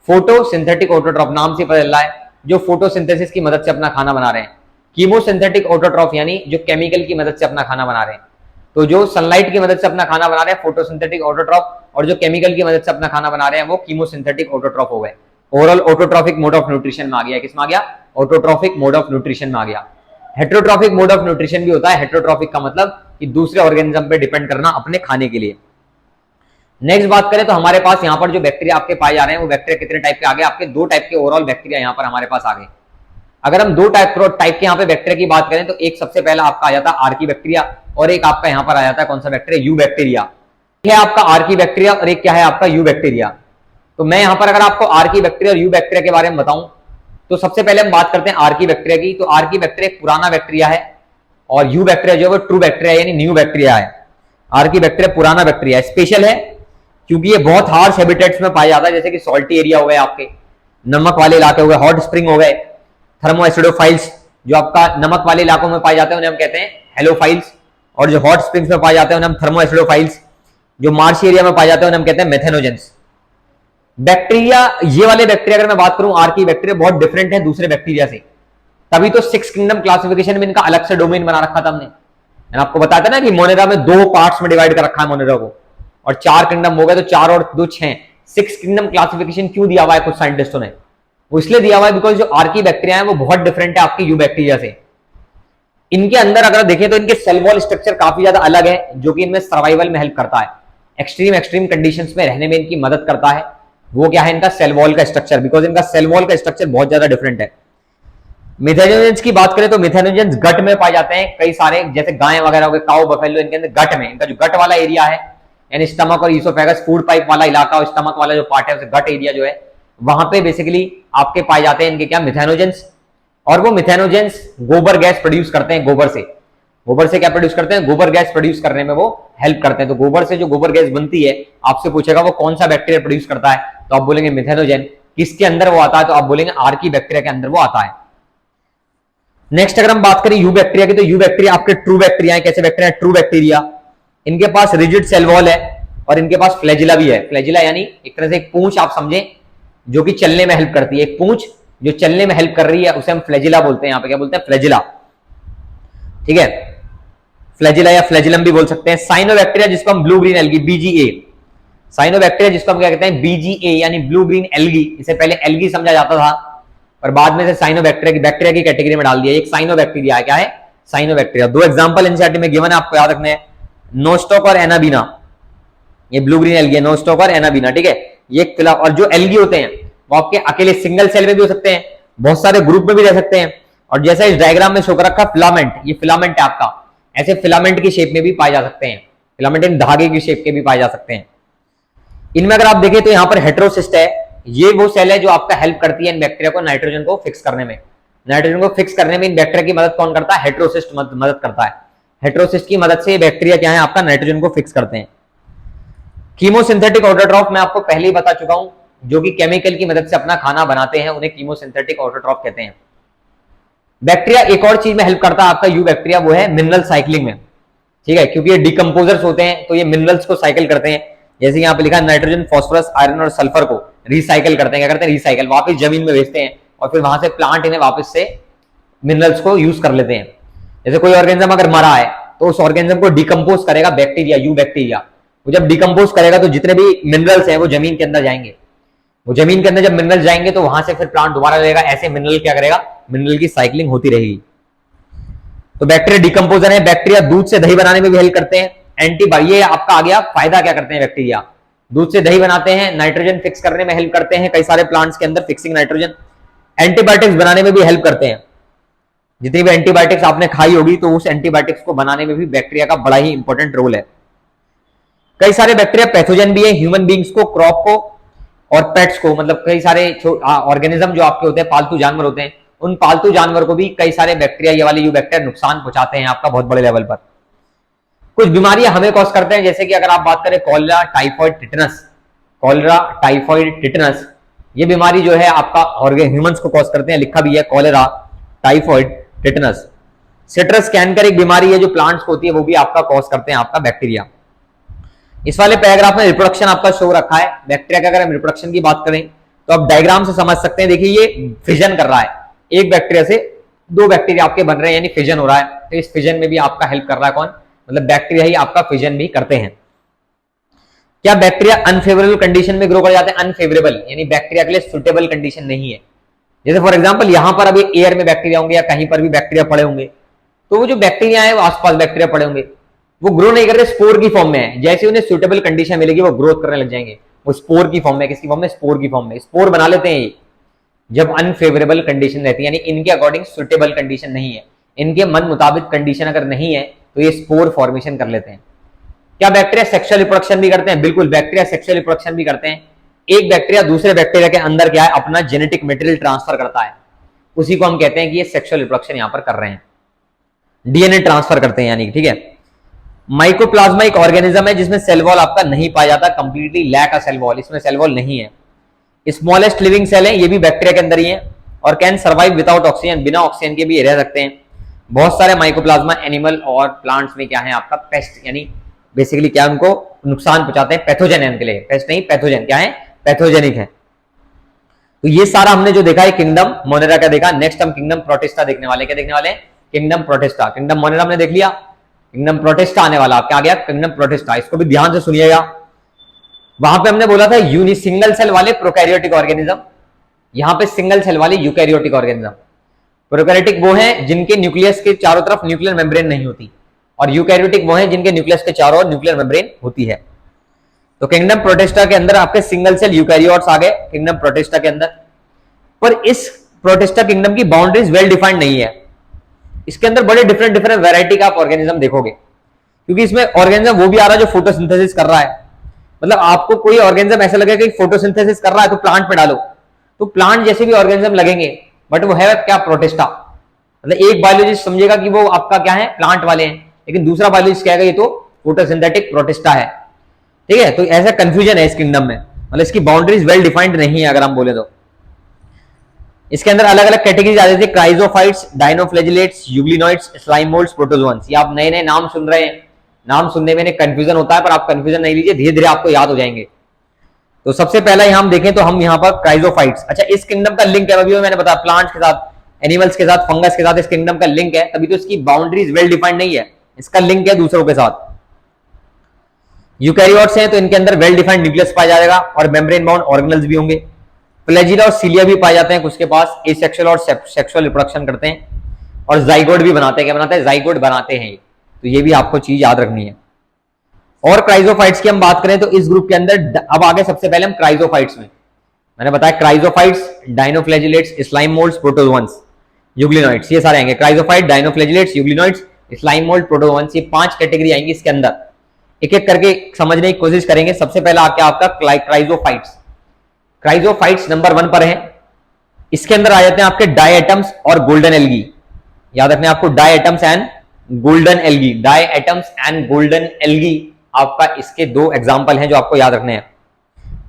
Speaker 1: फोटोसिंथेटिक ऑटोट्रॉफ नाम से पता चल रहा है जो फोटोसिंथेसिस की मदद से अपना खाना बना रहे हैं। कीमोसिंथेटिक ऑटोट्रॉफ यानी जो केमिकल की मदद से अपना खाना बना रहे हैं। तो जो सनलाइट की मदद से अपना खाना बना रहे हैं फोटोसिंथेटिक ऑटोट्रॉफ, और जो केमिकल की मदद से अपना खाना बना रहे हैं वो कीमोसिंथेटिक ऑटोट्रॉफ हो गए। Overall autotrophic mode of nutrition में आ गया। किस में आ गया? ऑटोट्रॉफिक मोड ऑफ न्यूट्रिशन में आ गया। हेटेरोट्रॉफिक मोड ऑफ न्यूट्रिशन भी होता है। हेटेरोट्रॉफिक का मतलब कि दूसरे ऑर्गेनिज्म पे डिपेंड करना अपने खाने के लिए। नेक्स्ट बात करें तो हमारे पास यहाँ पर जो बैक्टीरिया आपके पाए जा रहे हैं वो बैक्टीरिया कितने टाइप के आ गए? आपके 2 टाइप के ओवरऑल बैक्टीरिया यहाँ पर हमारे पास आ गए। अगर हम 2 टाइप के यहाँ पे बैक्टीरिया की बात करें तो एक सबसे पहला आपका आ जाता है आर्की बैक्टीरिया, और एक आपका यहाँ पर आ जाता है कौन सा बैक्टीरिया? You bacteria. है आपका आर्की बैक्टीरिया और एक क्या है आपका? You bacteria. तो मैं यहाँ पर अगर आपको आर्की बैक्टीरिया और यू बैक्टीरिया के बारे में बताऊं तो सबसे पहले हम बात करते हैं आर्की बैक्टीरिया की। तो आर्की बैक्टीरिया एक पुराना बैक्टीरिया है और यू बैक्टीरिया जो है वो ट्रू बैक्टीरिया यानी न्यू बैक्टीरिया है। आर्की बैक्टीरिया पुराना बैक्टीरिया है, स्पेशल है क्योंकि ये बहुत हार्श हैबिटेट्स में पाया जाता है, जैसे कि सॉल्टी एरिया हो गए, आपके नमक वाले इलाके हो गए, हॉट स्प्रिंग हो गए, थर्मोएसिडोफाइल्स जो आपका नमक वाले इलाकों में पाए जाते हैं उन्हें हम कहते हैं हेलोफाइल्स, और जो हॉट स्प्रिंग्स में पाए जाते हैं उन्हें हम थर्मोएसिडोफाइल्स, जो मार्श एरिया में पाए जाते हैं उन्हें हम कहते हैं मेथेनोजेंस। बैक्टीरिया, ये वाले बैक्टीरिया अगर मैं बात करूं आर्की बैक्टीरिया बहुत डिफरेंट है दूसरे बैक्टीरिया से, तभी तो 6 किंगडम क्लासिफिकेशन में इनका अलग से डोमेन बना रखा था हमने। मैंने आपको बताया था ना कि मोनेरा में 2 पार्ट्स में डिवाइड कर रखा है मोनेरा को, और 4 किंगडम हो गए तो 4 और 2 6, 6 किंगडम क्लासिफिकेशन क्यों दिया हुआ है कुछ साइंटिस्टों ने? वो इसलिए दिया हुआ है बिकॉज जो आर्की बैक्टीरिया है वो बहुत डिफरेंट है आपके यू बैक्टीरिया से। इनके अंदर अगर देखें तो इनके सेल वॉल स्ट्रक्चर काफी ज्यादा अलग है, जो कि इनमें सर्वाइवल में हेल्प करता है, एक्सट्रीम कंडीशंस में रहने में इनकी मदद करता है। वो क्या है? इनका सेल वॉल का स्ट्रक्चर, बिकॉज इनका सेल वॉल का स्ट्रक्चर बहुत ज्यादा डिफरेंट है। मिथेनोजेंस की बात करें तो मिथेनोजेंस गट में पाए जाते हैं कई सारे, जैसे गाय वगैरह हो गए, काऊ, बफेलो, इनके अंदर गट में, इनका जो गट वाला एरिया है यानी स्टमक और ईसोफेगस फूड पाइप वाला इलाका और स्टमक वाला जो पार्ट है उसे गट एरिया जो है वहां पे बेसिकली आपके पाए जाते हैं इनके क्या? मिथेनोजेंस। और वो मिथेनोजेंस गोबर गैस प्रोड्यूस करते हैं, गोबर से क्या प्रोड्यूस करते हैं? गोबर गैस प्रोड्यूस करने में वो हेल्प करते हैं। तो गोबर से जो गोबर गैस बनती है, आपसे पूछेगा वो कौन सा बैक्टीरिया प्रोड्यूस करता है, तो आप बोलेंगे मिथेनोजेन। किसके अंदर वो आता है? तो आप बोलेंगे आर्की बैक्टीरिया के अंदर वो आता है। नेक्स्ट अगर हम बात करें यू बैक्टीरिया की, तो यू बैक्टीरिया आपके ट्रू बैक्टीरिया है। कैसे बैक्टीरिया? True bacteria. इनके पास रिजिड सेल वॉल है और इनके पास फ्लैजिला भी है। फ्लैजिला यानी एक तरह से एक पूंछ आप समझे जो कि चलने में हेल्प करती है, एक पूंछ जो चलने में हेल्प कर रही है उसे हम फ्लैजिला बोलते हैं। यहां पे क्या बोलते हैं? फ्लैजिला, ठीक है, फ्लैजिला या फ्लैजिलम भी बोल सकते हैं। साइनोबैक्टीरिया जिसको हम blue green algae BGA, cyanobacteria जिसको हम क्या कहते हैं BGA यानी ब्लू ग्रीन एल्गी, इसे पहले एल्गी समझा जाता था पर बाद में से साइनोबैक्टीरिया की बैक्टीरिया की कैटेगरी में डाल दिया। एक साइनोबैक्टीरिया है, क्या है साइनोबैक्टीरिया। दो एग्जांपल एनसीईआरटी में गिवन है, आपको याद रखने हैं, नोस्टॉक और एनाबीना। ये ब्लू ग्रीन एल्गी है, नोस्टॉक और एनाबीना, ठीक है। ये और जो एल्गी होते हैं वो आपके अकेले सिंगल सेल में भी हो सकते हैं, बहुत सारे ग्रुप में भी रह सकते हैं, और जैसा इस डायग्राम में शो कर रखा फिलामेंट, ये फिलामेंट है आपका, ऐसे फिलामेंट की शेप में भी पाए जा सकते हैं, फिलामेंट इन धागे की शेप के भी पाए जा सकते हैं। इनमें अगर आप देखें तो यहाँ पर हेटेरोसिस्ट है, ये वो सेल है जो आपका हेल्प करती है इन बैक्टीरिया को नाइट्रोजन को फिक्स करने में। नाइट्रोजन को फिक्स करने में इन बैक्टीरिया की मदद कौन करता है, हेटेरोसिस्ट मदद करता है। हेटेरोसिस्ट की मदद से ये बैक्टीरिया क्या है आपका नाइट्रोजन को फिक्स करते हैं। कीमोसिंथेटिक ऑटोट्रॉफ मैं आपको पहले ही बता चुका हूं, जो कि केमिकल की मदद से अपना खाना बनाते हैं, उन्हें कीमोसिंथेटिक ऑटोट्रॉफ कहते हैं। बैक्टीरिया एक और चीज में हेल्प करता है आपका यू बैक्टीरिया, वो है मिनरल साइक्लिंग में, ठीक है, क्योंकि ये डिकम्पोजर्स होते हैं तो ये मिनरल्स को साइकिल करते हैं। जैसे यहाँ पे लिखा है नाइट्रोजन, फास्फोरस, आयरन और सल्फर को रिसाइकिल करते हैं। क्या करते हैं, रिसाइकिल, वापस जमीन में भेजते हैं और फिर वहां से प्लांट इन्हें वापस से मिनरल्स को यूज कर लेते हैं। जैसे कोई ऑर्गेनिज्म अगर मरा है तो उस ऑर्गेनिज्म को डिकम्पोज करेगा बैक्टीरिया, यू बैक्टीरिया। वो जब डिकम्पोज करेगा तो जितने भी मिनरल्स हैं वो जमीन के अंदर जाएंगे। वो जमीन के अंदर जब मिनरल जाएंगे तो वहां से फिर प्लांट दोबारा लेगा, ऐसे मिनरल क्या करेगा, मिनरल की साइक्लिंग होती रहेगी। तो बैक्टीरिया डिकम्पोजर है। बैक्टीरिया दूध से दही बनाने में भी हेल्प करते हैं। ये आपका आ गया फायदा, क्या करते हैं बैक्टीरिया, दूध से दही बनाते हैं, नाइट्रोजन फिक्स करने में हेल्प करते हैं, कई सारे प्लांट्स के अंदर फिक्सिंग नाइट्रोजन। एंटीबायोटिक्स बनाने में भी हेल्प करते हैं। जितनी भी एंटीबायोटिक्स आपने खाई होगी तो उस एंटीबायोटिक्स को बनाने में भी बैक्टीरिया का बड़ा ही इंपॉर्टेंट रोल है। कई सारे बैक्टीरिया पैथोजन भी है, ह्यूमन बींग्स को, क्रॉप को और पेट्स को, मतलब कई सारे ऑर्गेनिज्म जो आपके होते हैं, पालतू जानवर होते हैं, उन पालतू जानवर को भी कई सारे बैक्टीरिया, ये वाले यू बैक्टीरिया नुकसान पहुंचाते हैं आपका बहुत बड़े लेवल पर। कुछ बीमारियां हमें कॉज करते हैं, जैसे कि अगर आप बात करें cholera, typhoid, tetanus. Cholera, typhoid, tetanus ये बीमारी जो है आपका ह्यूमंस को कॉज करते हैं, लिखा भी है cholera, typhoid, tetanus. Citrus canker एक बीमारी है जो प्लांट्स को होती है, वो भी आपका कॉज करते हैं आपका बैक्टीरिया। इस वाले पैराग्राफ में रिप्रोडक्शन आपका शो रखा है बैक्टीरिया का। अगर हम रिप्रोडक्शन की बात करें तो आप डायग्राम से समझ सकते हैं। देखिए ये फिजन कर रहा है, एक बैक्टीरिया से दो बैक्टीरिया आपके बन रहे हैं, यानी फिजन हो रहा है। तो इस फिजन में भी आपका हेल्प कर रहा है कौन, मतलब बैक्टीरिया ही आपका फिजन भी करते हैं। क्या बैक्टीरिया अनफेवरेबल कंडीशन में ग्रो कर जाते हैं, अनफेवरेबल यानी बैक्टीरिया के लिए सुटेबल कंडीशन नहीं है। जैसे फॉर एग्जांपल यहां पर अभी एयर में बैक्टीरिया होंगे या कहीं पर भी बैक्टीरिया पड़े होंगे, तो वो जो बैक्टीरिया है वो आसपास बैक्टीरिया पड़े होंगे, वो ग्रो नहीं कर रहे, स्पोर की फॉर्म में है। जैसे उन्हें सुटेबल कंडीशन मिलेगी वो ग्रोथ करने लग जाएंगे। वो स्पोर की फॉर्म में, किसकी फॉर्म में, स्पोर की फॉर्म में स्पोर बना लेते हैं ये जब अनफेवरेबल कंडीशन रहती है, यानी इनके अकॉर्डिंग सुटेबल कंडीशन नहीं है, इनके मन मुताबिक कंडीशन अगर नहीं है तो ये स्पोर फॉर्मेशन कर लेते हैं। क्या बैक्टीरिया सेक्सुअल रिप्रोडक्शन भी करते हैं? बिल्कुल, बैक्टीरिया सेक्सुअल रिप्रोडक्शन भी करते हैं। एक बैक्टीरिया दूसरे बैक्टीरिया के अंदर क्या है, अपना जेनेटिक मटेरियल ट्रांसफर करता है, उसी को हम कहते हैं कि ये सेक्सुअल रिप्रोडक्शन यहां पर कर रहे हैं, डीएनए ट्रांसफर करते हैं यानी, ठीक है। माइकोप्लाज्मा एक ऑर्गेनिज्म है जिसमें सेल वॉल आपका नहीं पाया जाता, completely lack a cell wall, इसमें सेल वॉल नहीं है। स्मॉलेस्ट लिविंग सेल है, ये भी बैक्टीरिया के अंदर ही है, और कैन सर्वाइव विदाउट ऑक्सीजन, बिना ऑक्सीजन के भी रह सकते हैं। बहुत सारे माइकोप्लाज्मा एनिमल और प्लांट्स में क्या है आपका पेस्ट, यानी बेसिकली क्या उनको नुकसान पहुंचाते हैं, पैथोजन है उनके लिए, पेस्ट नहीं पैथोजन, क्या है, पैथोजेनिक है। तो ये सारा हमने जो देखा है किंगडम मोनेरा का देखा। नेक्स्ट हम किंगडम प्रोटिस्टा देखने वाले, क्या देखने वाले हैं, किंगडम प्रोटिस्टा। किंगडम मोनेरा हमने देख लिया, किंगडम प्रोटिस्टा आने वाला, क्या आ गया, किंगडम प्रोटिस्टा। इसको भी ध्यान से सुनिएगा। वहां पे हमने बोला था यूनि सिंगल सेल वाले प्रोकैरियोटिक ऑर्गेनिज्म, यहां पे सिंगल सेल वाले यूकैरियोटिक ऑर्गेनिज्म। प्रोकैरियोटिक वो हैं जिनके न्यूक्लियस के चारों तरफ न्यूक्लियर मेम्ब्रेन नहीं होती, और यूकैरियोटिक वो हैं जिनके न्यूक्लियस के चारों ओर न्यूक्लियर मेम्ब्रेन होती है। तो किंगडम प्रोटिस्टा के अंदर आपके सिंगल सेल यूकैरियोट्स आ गए किंगडम प्रोटिस्टा के अंदर। पर इस प्रोटिस्टा किंगडम की बाउंड्रीज वेल डिफाइंड नहीं है, इसके अंदर बड़े डिफरेंट डिफरेंट वैरायटी का आप ऑर्गेनिज्म देखोगे, क्योंकि इसमें ऑर्गेनिज्म वो भी आ रहा है जो फोटोसिंथेसिस कर रहा है। मतलब आपको कोई ऑर्गेनिज्म ऐसा लगेगा कि फोटोसिंथेसिस कर रहा है तो प्लांट पे डालो, तो प्लांट जैसे भी ऑर्गेनिज्म लगेंगे, बट वो है क्या, प्रोटिस्टा। मतलब एक बायोलॉजिस्ट समझेगा कि वो आपका क्या है, प्लांट वाले हैं, लेकिन दूसरा बायोलॉजिस्ट कहेगा ये तो फोटोसिंथेटिक प्रोटिस्टा है, ठीक है। तो ऐसा कंफ्यूजन है इस किंगडम में, मतलब इसकी बाउंड्रीज वेल डिफाइंड नहीं है अगर हम बोले तो। इसके अंदर अलग अलग कैटेगरीज आ जाती है, chrysophytes, dinoflagellates, euglenoids, slime moulds, protozoans. ये आप नए नए नाम सुन रहे हैं, नाम सुनने में कंफ्यूजन होता है, पर आप कंफ्यूजन नहीं लीजिए, धीरे धीरे आपको याद हो जाएंगे। तो सबसे पहला यहां हम देखें तो हम यहां पर क्राइजोफाइट्स, अच्छा इस किंगडम का लिंक है, अभी मैंने बताया प्लांट्स के साथ, एनिमल्स के साथ, फंगस के साथ इस किंगडम का लिंक है, तभी तो इसकी बाउंड्रीज वेल डिफाइंड नहीं है, इसका लिंक है दूसरों के साथ। यूकैरियोट्स हैं तो इनके अंदर वेल डिफाइंड न्यूक्लियस पाया जाएगा और मेम्ब्रेन बाउंड ऑर्गेनल्स भी होंगे। फ्लैजिला और सीलिया भी पाए जाते हैं, उसके पास एसेक्सुअल और सेक्सुअल रिप्रोडक्शन करते हैं और जाइगोट भी बनाते हैं। क्या बनाते हैं? जाइगोट बनाते हैं। तो ये भी आपको चीज याद रखनी है। और क्राइजोफाइट्स की हम बात करें तो इस ग्रुप के अंदर अब आगे सबसे पहले हम क्राइजोफाइट्स में, मैंने बताया chrysophytes, dinoflagellates, slime moulds, protozoans, euglenoids, ये सारे आएंगे। Chrysophyte, dinoflagellates, euglenoids, slime mould, protozoans, ये 5 कैटेगरी आएंगी इसके अंदर। एक एक करके समझने की कोशिश करेंगे। सबसे पहला आके आपका क्राइजोफाइट्स। क्राइजोफाइट्स नंबर 1 पर है। इसके अंदर आ जाते हैं आपके डायएटम्स और गोल्डन एल्गी। याद रखना आपको, diatoms and golden algae. Diatoms and golden algae आपका इसके 2 एग्जांपल हैं जो आपको याद रखने हैं।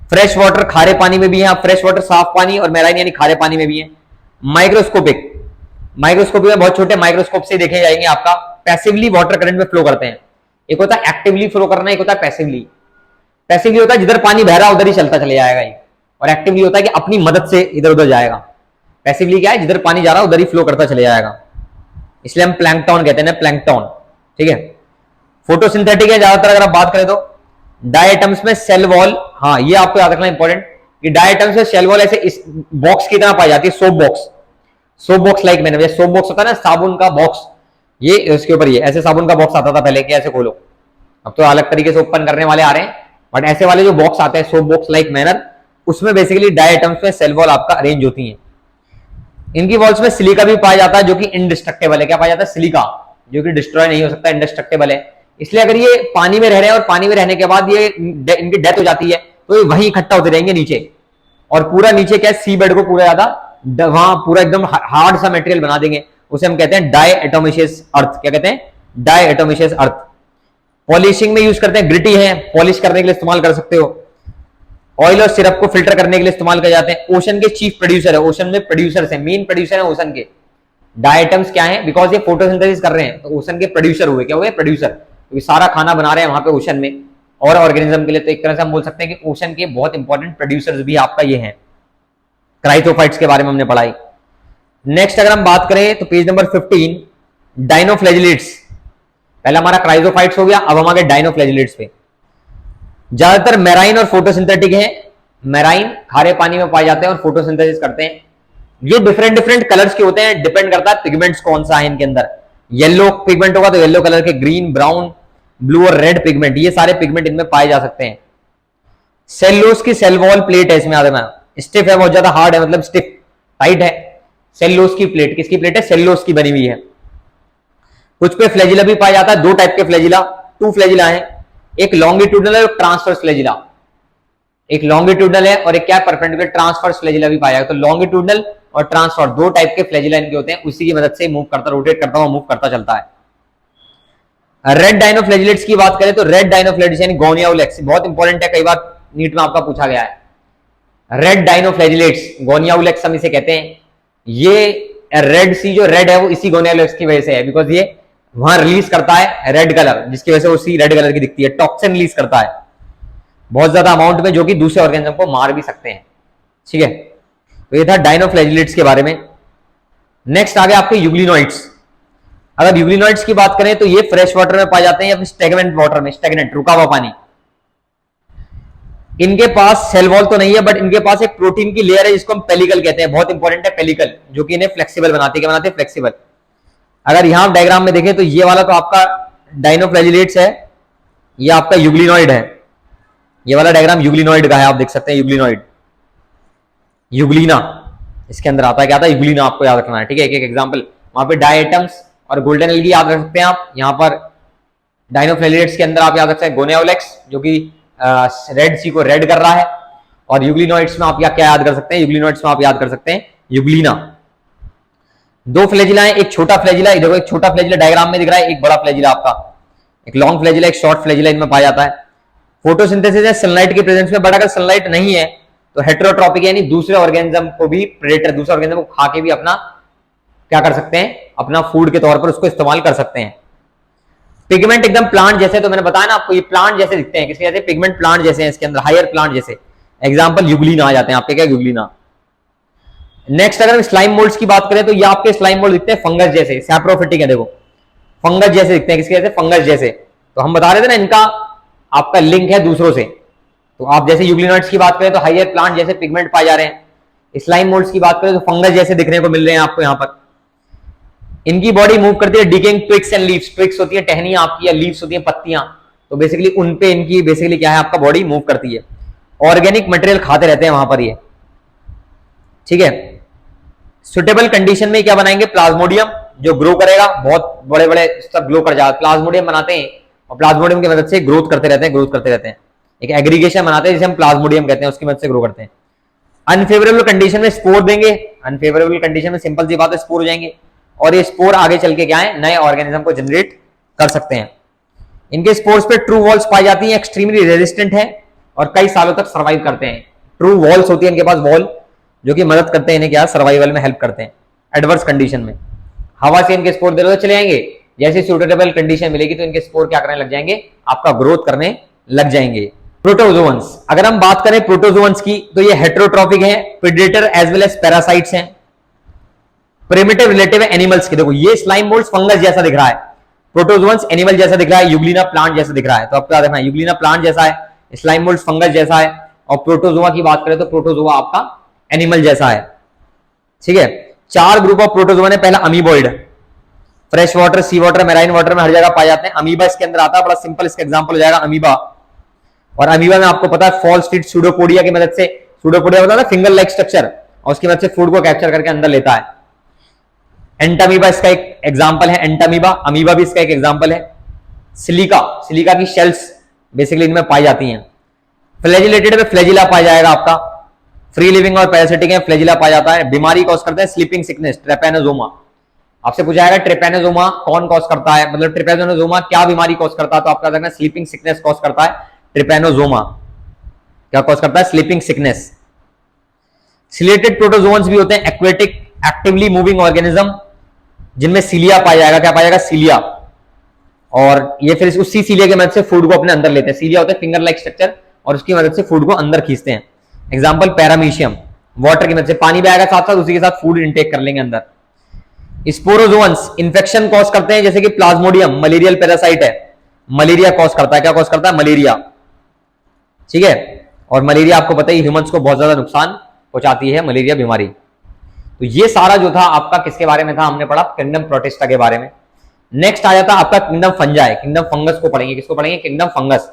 Speaker 1: फ्रेश वाटर, खारे पानी में भी है, फ्रेश वाटर साफ पानी, और मैराइन यानी खारे पानी में भी है। माइक्रोस्कोपिक में बहुत छोटे माइक्रोस्कोप से देखे जाएंगे आपका। पैसिवली वाटर करंट में फ्लो करते हैं। एक होता है एक्टिवली फ्लो करना, एक होता है पैसिवली। पैसिवली होता है जिधर पानी बह रहा उधर ही चलता चले जाएगा ये, और एक्टिवली होता है कि अपनी मदद से इधर उधर जाएगा। पैसिवली क्या है? जिधर पानी जा रहा है उधर ही फ्लो करता चले जाएगा, इसलिए हम प्लैंकटन कहते हैं ना, प्लैंकटन। ठीक है। फोटोसिंथेटिक है ज्यादातर अगर आप बात करें तो। डायएटम्स में सेल वॉल, हाँ ये आपको याद रखना इंपॉर्टेंट कि डायएटम्स में सेल वॉल ऐसे इस बॉक्स की तरह पाई जाती है, सोप बॉक्स लाइक मैंने, सोप बॉक्स होता है ना साबुन का बॉक्स, ये इसके ऊपर ये ऐसे साबुन का बॉक्स आता था पहले कि ऐसे खोलो, अब तो अलग तरीके से ओपन करने वाले आ रहे हैं, बट ऐसे वाले जो बॉक्स आते हैं सोप बॉक्स लाइक मैनर, उसमें बेसिकली डायएटम्स में सेल वॉल आपका अरेंज होती है। इनकी वॉल्स में सिलिका भी पाया जाता है जो कि इंडिस्ट्रक्टेबल है। क्या पाया जाता है? सिलिका, जो कि डिस्ट्रॉय नहीं हो सकता, इंडिस्ट्रक्टेबल है। इसलिए अगर ये पानी में रह रहे हैं और पानी में रहने के बाद ये इनकी डेथ हो जाती है तो ये वहीं इकट्ठा होते रहेंगे नीचे, और पूरा नीचे क्या है, सी बेड को पूरा ज्यादा वहां पूरा एकदम हार्ड सा मटेरियल बना देंगे, उसे हम कहते हैं डायएटोमिशियस अर्थ। क्या कहते हैं? डायएटोमिशियस अर्थ। पॉलिशिंग में यूज करते हैं, ग्रिटी है, पॉलिश करने के लिए इस्तेमाल कर सकते हो। ऑयल और सिरप को फिल्टर करने के लिए इस्तेमाल किए जाते हैं। ओशन के चीफ प्रोड्यूसर है, ओशन में प्रोड्यूसर है, मेन प्रोड्यूसर है ओशन के। डायटम्स क्या है? बिकॉज ये फोटोसिंथेसिस कर रहे हैं तो ओशन के प्रोड्यूसर हुए। क्या हुए? प्रोड्यूसर, क्योंकि सारा खाना बना रहे हैं वहां पे ओशन में और ऑर्गेनिज्म के लिए, तो एक तरह से हम बोल सकते हैं कि ओशन के बहुत इंपॉर्टेंट प्रोड्यूसर्स भी आपका ये हैं। क्राइटोफाइट्स के बारे में हमने पढ़ाई। नेक्स्ट अगर हम बात करें तो पेज नंबर 15, डायनोफ्लैजिलेट्स। पहला हमारा क्राइटोफाइट्स हो गया, अब हम आ गए डायनोफ्लैजिलेट्स पे। ज्यादातर मैराइन और फोटोसिंथेटिक है। मैराइन खारे पानी में पाए जाते हैं और फोटोसिंथेसिस करते हैं। ये डिफरेंट डिफरेंट कलर्स के होते हैं, डिपेंड करता है पिगमेंट्स कौन सा है इनके अंदर। येलो पिगमेंट होगा तो येलो कलर के, ग्रीन, ब्राउन, ब्लू और रेड पिगमेंट, ये सारे पिगमेंट इनमें पाए जा सकते हैं। सेल्यूलोज की सेल वॉल प्लेट है इसमें, आदमी स्टिफ है, बहुत ज्यादा हार्ड है, मतलब स्टिफ टाइट है। सेल्यूलोज की प्लेट, किसकी प्लेट है? सेल्यूलोज की बनी हुई है। कुछ पे फ्लैजिला भी पाया जाता है, 2 टाइप के फ्लैजिला, 2 फ्लैजिला है, एक लॉन्गिट्यूडनल है और ट्रांसवर्स फ्लैजिला। एक लॉन्गिट्यूडनल है और एक क्या? परपेंडिकुलर ट्रांसवर्स फ्लैजिला भी पाया जाता है। तो लॉन्गिट्यूडनल और ट्रांसवर्स 2 टाइप के फ्लैजिला इनके होते हैं, उसी की मदद से मूव करता, रोटेट करता हुआ मूव करता चलता है। रेड डायनोफ्लैजिलेट्स की बात करें तो रेड डायनोफ्लैजिलेट्स यानी गोनियाउलेक्स, बहुत इंपॉर्टेंट है, कई बार नीट में आपका पूछा गया है। रेड डायनोफ्लैजिलेट्स, गोनियाउलेक्स हम इसे कहते हैं। ये रेड सी जो रेड है वो इसी गोनियाउलेक्स की वजह से है, बिकॉज ये वहां रिलीज करता है रेड कलर, जिसकी वजह से वो सी रेड कलर की दिखती है। टॉक्सिन रिलीज करता है बहुत ज्यादा अमाउंट में, जो कि दूसरे ऑर्गेनिज्म को मार भी सकते हैं। ठीक है, तो ये था डायनोफ्लैजिलेट्स के बारे में। नेक्स्ट आ गए आपके यूग्लिनोइड्स। अगर यूग्लिनोइड्स की बात करें तो ये फ्रेश वाटर में पाए जाते हैं या फिर स्टेगनेंट वाटर में, स्टेगनेंट रुका हुआ पानी। इनके पास सेल वॉल तो नहीं है, बट इनके पास एक प्रोटीन की लेयर है जिसको हम पेलिकल कहते हैं, बहुत इंपॉर्टेंट है पेलिकल, जो कि इन्हें फ्लेक्सिबल बनाती है। क्या बनाते हैं? फ्लेक्सिबल। अगर यहां डायग्राम में देखें तो ये वाला तो आपका डायनोफ्लैजिलेट्स है, ये आपका यूग्लिनोइड है। ये वाला डायग्राम यूग्लिनोइड का है, आप देख सकते हैं यूग्लिनोइड, यूग्लिना इसके अंदर आता है। क्या आता है? यूग्लिना, आपको याद रखना है। ठीक है, एक एक एग्जांपल वहां पे डायएटम्स और गोल्डन एल्गी याद रख सकते हैं आप। यहां पर डायनोफ्लैजिलेट्स के अंदर आप याद रख सकते हैं गोनियाउलेक्स, जो कि रेड सी को रेड कर रहा है, और यूग्लिनोइड्स में आप क्या याद कर सकते हैं? यूग्लिनोइड्स में आप याद कर सकते हैं यूग्लिना। 2 फ्लैजिला है, एक छोटा फ्लैजिला, देखो एक छोटा फ्लैजिला डायग्राम में दिख रहा है, एक बड़ा फ्लैजिला आपका, एक लॉन्ग फ्लैजिला, एक शॉर्ट फ्लैजिला इनमें पाया जाता है। फोटोसिंथेसिस है सनलाइट के प्रेजेंस में, बट अगर सनलाइट नहीं है तो हेटेरोट्रॉपिक यानी दूसरे ऑर्गेनिज्म को भी, प्रेडेटर दूसरे ऑर्गेनिज्म को खा के भी अपना क्या कर सकते हैं? अपना फूड के तौर पर उसको इस्तेमाल कर सकते हैं। पिगमेंट एकदम प्लांट जैसे, तो मैंने बताया ना आपको, ये प्लांट जैसे दिखते हैं, किसके जैसे? पिगमेंट प्लांट जैसे हैं, इसके अंदर हायर प्लांट जैसे। एग्जांपल यूग्लिना आ जाते हैं आपके, क्या? यूग्लिना। नेक्स्ट अगर हम स्लाइम मोल्ड्स की बात करें तो ये आपके स्लाइम मोल्ड दिखते हैं फंगस जैसे, सैप्रोफिटिक है, देखो फंगस जैसे दिखते हैं, किसके जैसे? फंगस जैसे। तो हम बता रहे थे ना, इनका आपका लिंक है दूसरों से। तो आप जैसे यूग्लिनॉइड्स की बात करें तो हायर प्लांट जैसे पिगमेंट पाए जा रहे हैं, स्लाइम मोल्ड्स की बात करें तो फंगस जैसे दिखने को मिल रहे हैं आपको यहाँ पर। इनकी बॉडी मूव करती है decaying twigs and leaves, twigs होती है टहनियां आपकी, या लीव्स होती है पत्तियां, तो बेसिकली उन पे इनकी बेसिकली क्या है आपका बॉडी मूव करती है। ऑर्गेनिक मटेरियल खाते रहते हैं वहां पर ये, ठीक है। सुटेबल कंडीशन में क्या बनाएंगे, प्लाज्मोडियम जो ग्रो करेगा, बहुत बड़े बड़े सब ग्रो कर जाएगा, प्लाज्मोडियम बनाते हैं और प्लाज्मोडियम की मदद से ग्रोथ करते रहते हैं, ग्रोथ करते रहते हैं, एक एग्रीगेशन बनाते हैं जिसे हम प्लाज्मोडियम कहते हैं, उसकी मदद से ग्रो करते हैं। अनफेवरेबल कंडीशन में स्पोर देंगे, अनफेवरेबल कंडीशन में सिंपल सी बात है स्पोर हो जाएंगे, और ये स्पोर आगे चल के क्या है नए ऑर्गेनिज्म को जनरेट कर सकते हैं। इनके स्पोर्स पे ट्रू वॉल्स पाई जाती हैं, एक्सट्रीमली रेजिस्टेंट है और कई सालों तक सर्वाइव करते हैं। ट्रू वॉल्स होती है इनके पास, वॉल जो कि मदद करते हैं इन्हें क्या सर्वाइवल में हेल्प करते हैं एडवर्स कंडीशन में। हवा से इनके स्पोर दे चले जाएंगे, जैसे सूटेबल कंडीशन मिलेगी तो इनके स्पोर क्या करने लग जाएंगे, आपका ग्रोथ करने लग जाएंगे। प्रोटोजोअन्स, अगर हम बात करें प्रोटोजोअन्स की तो ये हेटेरोट्रॉफिक है, predator as well as parasites हैं। प्रिमिटिव रिलेटिव एनिमल्स की, देखो ये स्लाइम मोल्ड्स फंगस जैसा दिख रहा है, प्रोटोजोअन्स एनिमल जैसा दिख रहा है, यूग्लिना प्लांट जैसा दिख रहा है, तो आपको याद रखना यूग्लिना प्लांट जैसा है, स्लाइम मोल्ड्स फंगस जैसा है, और प्रोटोजोआ की बात करें तो प्रोटोजोआ आपका एनिमल जैसा है, ठीक है। 4 ग्रुप ऑफ प्रोटोजोआ ने, पहला अमीबॉइड, फ्रेश वाटर, सी वाटर, मैराइन वाटर में हर जगह पाए जाते हैं। अमीबा इसके अंदर आता है, बड़ा सिंपल इसका एग्जांपल हो जाएगा अमीबा। और अमीबा में आपको पता है फॉल्स फीड सूडोपोडिया की मदद से, सूडोपोडिया होता है ना फिंगर लाइक स्ट्रक्चर, और उसकी मदद से फूड को कैप्चर करके अंदर लेता है। एंटामीबा इसका एक एग्जांपल है, एंटामीबा, अमीबा भी इसका एक एग्जांपल है। सिलिका, सिलिका की शेल्स बेसिकली इनमें पाई जाती हैं। फ्लैजिलेटेड में फ्लैजिला पाया जाएगा आपका, फ्री लिविंग और पैरासिटिक है, फ्लैजिला पाया जाता है। बीमारी कॉज करते हैं स्लीपिंग सिकनेस, ट्रेपेनोजोमा, आपसे पूछा जाएगा ट्रेपेनोजोमा कौन कॉज करता है, मतलब ट्रेपेनोजोमा क्या बीमारी कॉज करता है, तो आपका देखना स्लीपिंग सिकनेस कॉज करता है। ट्रेपेनोजोमा क्या कॉज करता है, स्लीपिंग सिकनेस। सिलेटेड प्रोटोजोन्स भी होते हैं, एक्वेटिक एक्टिवली मूविंग ऑर्गेनिज्म, जिनमें सीलिया पाया जाएगा, क्या पाया जाएगा, सीलिया, और ये फिर उसी सीलिया की मदद से फूड को अपने अंदर लेते हैं। सीलिया होते हैं फिंगर लाइक स्ट्रक्चर, और उसकी मदद से फूड को अंदर खींचते हैं। एग्जांपल पैरामीशियम, वाटर की मदद से पानी भी आएगा, साथ साथ उसी के साथ फूड इंटेक कर लेंगे अंदर। स्पोरोजोन्स इन्फेक्शन कॉज करते हैं, जैसे कि प्लाज्मोडियम मलेरियल पैरासाइट है, मलेरिया कॉज करता है, क्या कॉज करता है, मलेरिया, ठीक है। और मलेरिया आपको पता है ह्यूमंस को बहुत ज्यादा नुकसान पहुंचाती है मलेरिया बीमारी। तो ये सारा जो था आपका किसके बारे में था, हमने पढ़ा किंगडम प्रोटिस्टा के बारे में। नेक्स्ट आ जाता आपका किंगडम फंजाई, किंगडम फंगस को पढ़ेंगे, किसको पढ़ेंगे, किंगडम फंगस।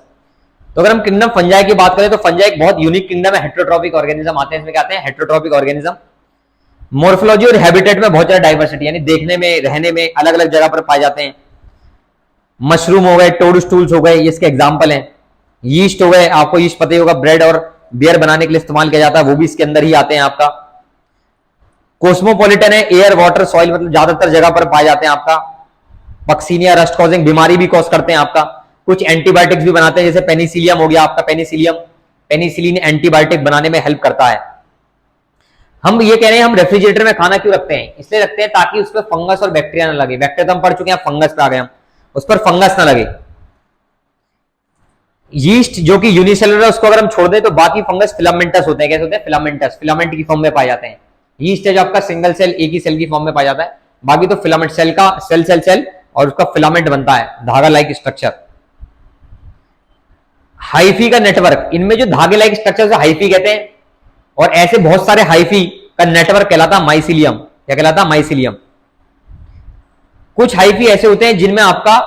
Speaker 1: तो अगर हम किंगडम फंजाई की बात करें तो फंजाई एक बहुत यूनिक किंगडम है, हेटेरोट्रॉपिक ऑर्गेनिज्म आते हैं इसमें, क्या आते हैं, हेटेरोट्रॉपिक ऑर्गेनिज्म। मॉर्फोलॉजी और हैबिटेट में बहुत ज्यादा डाइवर्सिटी, यानी देखने में रहने में अलग अलग जगह पर पाए जाते हैं। मशरूम हो गए, टोडस्टूल्स हो गए, ये इसके एग्जाम्पल हैं। यीस्ट हो गए, आपको यीस्ट पता ही होगा, ब्रेड और बियर बनाने के लिए इस्तेमाल किया जाता है, वो भी इसके अंदर ही आते हैं आपका। कोस्मोपॉलिटन है, एयर वाटर सॉइल मतलब ज्यादातर जगह पर पाए जाते हैं आपका। पक्सीनिया रस्ट कॉजिंग बीमारी भी कॉज करते हैं आपका। कुछ एंटीबायोटिक्स भी बनाते हैं, जैसे पेनिसिलियम हो गया आपका, पेनिसिलियम, पेनिसिलिन एंटीबायोटिक बनाने में हेल्प करता है। हम ये कह रहे हैं हम रेफ्रिजरेटर में खाना क्यों रखते हैं, इसलिए रखते हैं ताकि उस पर फंगस और बैक्टीरिया ना लगे। बैक्टीरिया तो हम पढ़ चुके हैं, फंगस पे आ गए हम, उस पर फंगस ना लगे। यीस्ट जो कि यूनिसेलुलर है, उसको अगर हम छोड़ दें तो बाकी फंगस फिलामेंटस होते हैं, कैसे होते हैं, फिलामेंटस, फिलामेंट की फॉर्म में पाए जाते हैं। यीस्ट है जो आपका सिंगल सेल, एक ही सेल की फॉर्म में पाया जाता है, बाकी तो फिलामेंट, सेल का सेल सेल सेल और उसका फिलामेंट बनता है, धागा लाइक स्ट्रक्चर। हाइफी का नेटवर्क, इनमें जो धागे लाइक स्ट्रक्चर से हाइफी कहते हैं, और ऐसे बहुत सारे हाइफी का नेटवर्क कहलाता है माइसिलियम। क्या कहलाता है, माइसिलियम। कुछ हाइफी ऐसे होते हैं जिनमें आपका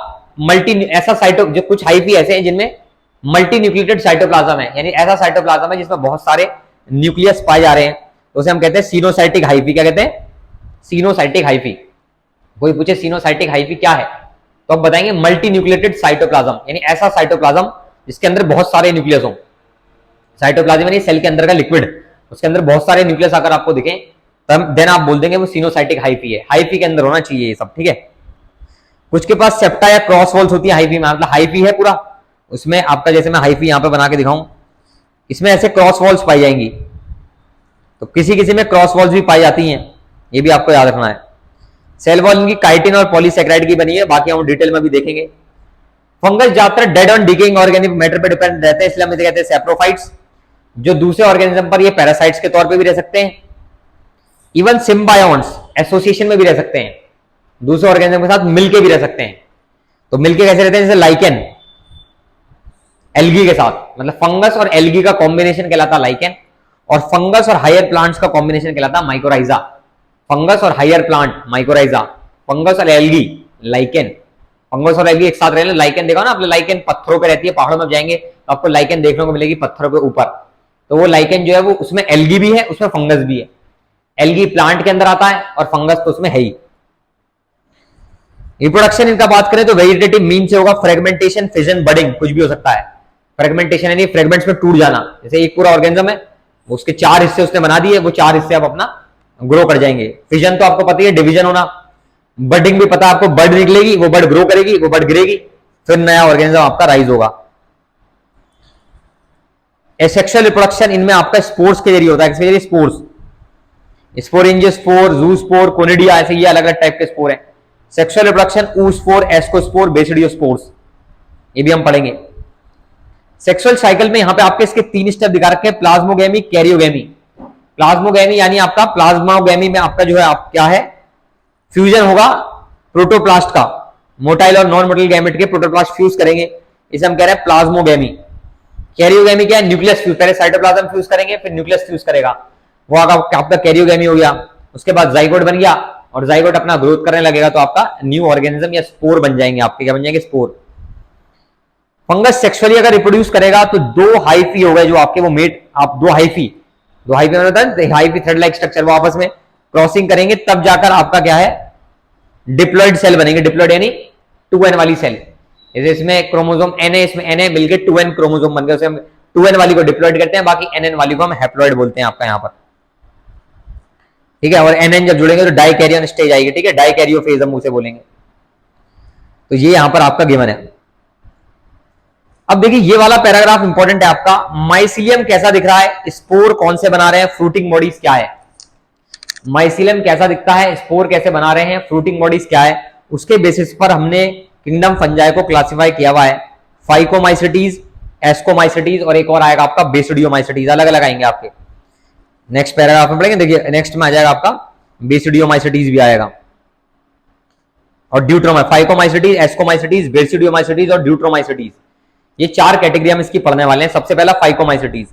Speaker 1: मल्टी ऐसा साइटो, जो कुछ हाइफी ऐसे हैं जिनमें मल्टी न्यूक्लिएटेड साइटोप्लाज्म है, यानी ऐसा साइटोप्लाज्म है जिसमें बहुत सारे न्यूक्लियस पाए जा रहे हैं, तो उसे हम कहते हैं सीनोसाइटिक हाइफी। क्या कहते हैं, सीनोसाइटिक हाइफी। कोई पूछे सीनोसाइटिक हाइफी क्या है, तो आप बताएंगे मल्टी न्यूक्लिएटेड साइटोप्लाज्म, यानी ऐसा साइटोप्लाज्म जिसके अंदर बहुत सारे न्यूक्लियस हो। साइटोप्लाज्म यानी सेल के अंदर का लिक्विड, उसके अंदर बहुत सारे न्यूक्लियस अगर आपको दिखें तब देन आप बोल देंगे वो सीनोसाइटिक हाइफी है। हाइफी के अंदर होना चाहिए ये सब, ठीक है। कुछ के पास सेप्टा या क्रॉस वॉल्स होती है हाइफी में, मतलब हाइफी है पूरा, उसमें आपका जैसे मैं हाइफी यहां पे बना के दिखाऊं, इसमें ऐसे क्रॉस वॉल्स पाई जाएंगी, तो किसी किसी में क्रॉस वॉल्स भी पाई जाती हैं, ये भी आपको याद रखना है। सेल वॉल इनकी काइटिन और पॉलीसेकेराइड की बनी है, बाकी हम डिटेल में भी देखेंगे। फंगस ज्यादातर dead on decaying organic matter पर डिपेंड रहते हैं, इसलिए हम इसे कहते हैं सैप्रोफाइट्स, जो दूसरे ऑर्गेनिज्म पर ये पैरासाइट्स के तौर पे भी रह सकते हैं। इवन सिम्बायोन्ट्स एसोसिएशन में भी रह सकते हैं, दूसरे ऑर्गेनिज्म के साथ मिलके भी रह सकते हैं। तो मिलके कैसे रहते हैं, जैसे लाइकेन, एल्गी के साथ, मतलब फंगस और एल्गी का कॉम्बिनेशन कहलाता लाइकेन, और फंगस और हायर प्लांट्स का कॉम्बिनेशन कहलाता माइकोराइजा। फंगस और हायर प्लांट माइकोराइजा, फंगस और एल्गी लाइकेन। फंगस और एल्गी एक साथ रहने, लाइकेन देखा ना आपने, लाइकेन पत्थरों पे रहती है, पहाड़ों में जाएंगे तो आपको लाइकेन देखने को मिलेगी पत्थरों के ऊपर, तो वो लाइकेन जो है वो उसमें एल्गी भी है, उसमें फंगस भी है। एल्गी प्लांट के अंदर आता है और फंगस तो उसमें है ही। रिप्रोडक्शन इनका बात करें तो वेजिटेटिव मीन से होगा फ्रेगमेंटेशन, फिजन, बडिंग, कुछ भी हो सकता है। फ्रेगमेंटेशन यानी फ्रेगमेंट्स में टूट जाना, जैसे एक पूरा ऑर्गेनिज्म है उसके 4 हिस्से उसने बना दिए, वो 4 हिस्से आप अपना ग्रो कर जाएंगे। फिजन तो आपको पता ही है, डिवीजन होना। बडिंग भी पता है आपको, बड निकलेगी, वो बड ग्रो करेगी, वो बड गिरेगी, फिर नया ऑर्गेनिज्म आपका राइज होगा। एसेक्सुअल रिप्रोडक्शन इनमें आपका स्पोर्स के जरिए होता है। किसके जरिए? स्पोर्स, स्पोरेंजियोस्पोर, जूस्पोर, कोनिडिया, ऐसे ये अलग अलग टाइप के स्पोर हैं। सेक्सुअल रिप्रोडक्शन ऊस्पोर, एस्कोस्पोर, बेसिडियोस्पोर्स, ये भी हम पढ़ेंगे। सेक्सुअल साइकिल में यहां पे आपके इसके 3 स्टेप दिखा रखे हैं, प्लाज्मोगेमी, कैरियोगेमी। प्लाज्मोगेमी यानी आपका प्लाज्मोगेमी में आपका जो है आप क्या है, फ्यूजन होगा प्रोटोप्लास्ट का, मोटाइल और नॉन मोटाइल गैमेट के प्रोटोप्लास्ट फ्यूज करेंगे, इसे हम कह रहे हैं प्लाज्मोगेमी। कैरियोगेमी क्या है? न्यूक्लियस फ्यूज, पहले साइटोप्लाज्म फ्यूज करेंगे फिर न्यूक्लियस फ्यूज करेगा, वो आपका कैरियोगेमी हो गया। उसके बाद जाइगोट बन गया और जाइगोट अपना ग्रोथ करने लगेगा तो आपका न्यू ऑर्गेनिज्म या स्पोर बन जाएंगे आपके, क्या बन जाएंगे? स्पोर। फंगस सेक्सुअली अगर रिप्रोड्यूस करेगा तो 2 हाइफी हो गए जो आपके, वो मेट, आप 2 हाइफी मतलब हाइफी थ्रेड लाइक स्ट्रक्चर, वो आपस में क्रॉसिंग करेंगे तब जाकर आपका क्या है, डिप्लॉइड सेल बनेंगे। डिप्लॉइड यानी 2n वाली सेल, जैसे इसमें क्रोमोसोम n है, इसमें n है, मिलकर 2n क्रोमोसोम बन गए, उसे हम 2n वाली को डिप्लॉइड करते हैं, बाकी nn वाली को हम हैप्लॉइड बोलते हैं आपका यहाँ पर, ठीक है। और nn जब जुड़ेंगे तो डाइकैरियन स्टेज आएगी, ठीक है, डाइकैरियोफेज हम उसे बोलेंगे। तो ये यहां पर आपका गिवन है। अब देखिए ये वाला पैराग्राफ इंपॉर्टेंट है आपका, माइसिलियम कैसा दिख रहा है, स्पोर कौन से बना रहे हैं, फ्रूटिंग बॉडीज क्या है। माइसिलियम कैसा दिखता है, स्पोर कैसे बना रहे हैं, फ्रूटिंग बॉडीज क्या है, उसके बेसिस पर हमने किंगडम फंजाई को क्लासिफाई किया हुआ है। फाइकोमाइसिटीज, एस्कोमाइसिटीज और एक और आएगा आपका बेसिडियोमाइसिटीज, अलग अलग आएंगे आपके। नेक्स्ट पैराग्राफ में पढ़ेंगे, देखिए नेक्स्ट में आ जाएगा आपका बेसिडियोमाइसिटीज भी आएगा और ड्यूट्रोमाइसिटीज, फाइकोमाइसिटीज, एस्कोमाइसिटीज, बेसिडियोमाइसिटीज और ड्यूट्रोमाइसिटीज, ये 4 कैटेगरी हम इसकी पढ़ने वाले हैं। सबसे पहला फाइकोमाइसिटीज,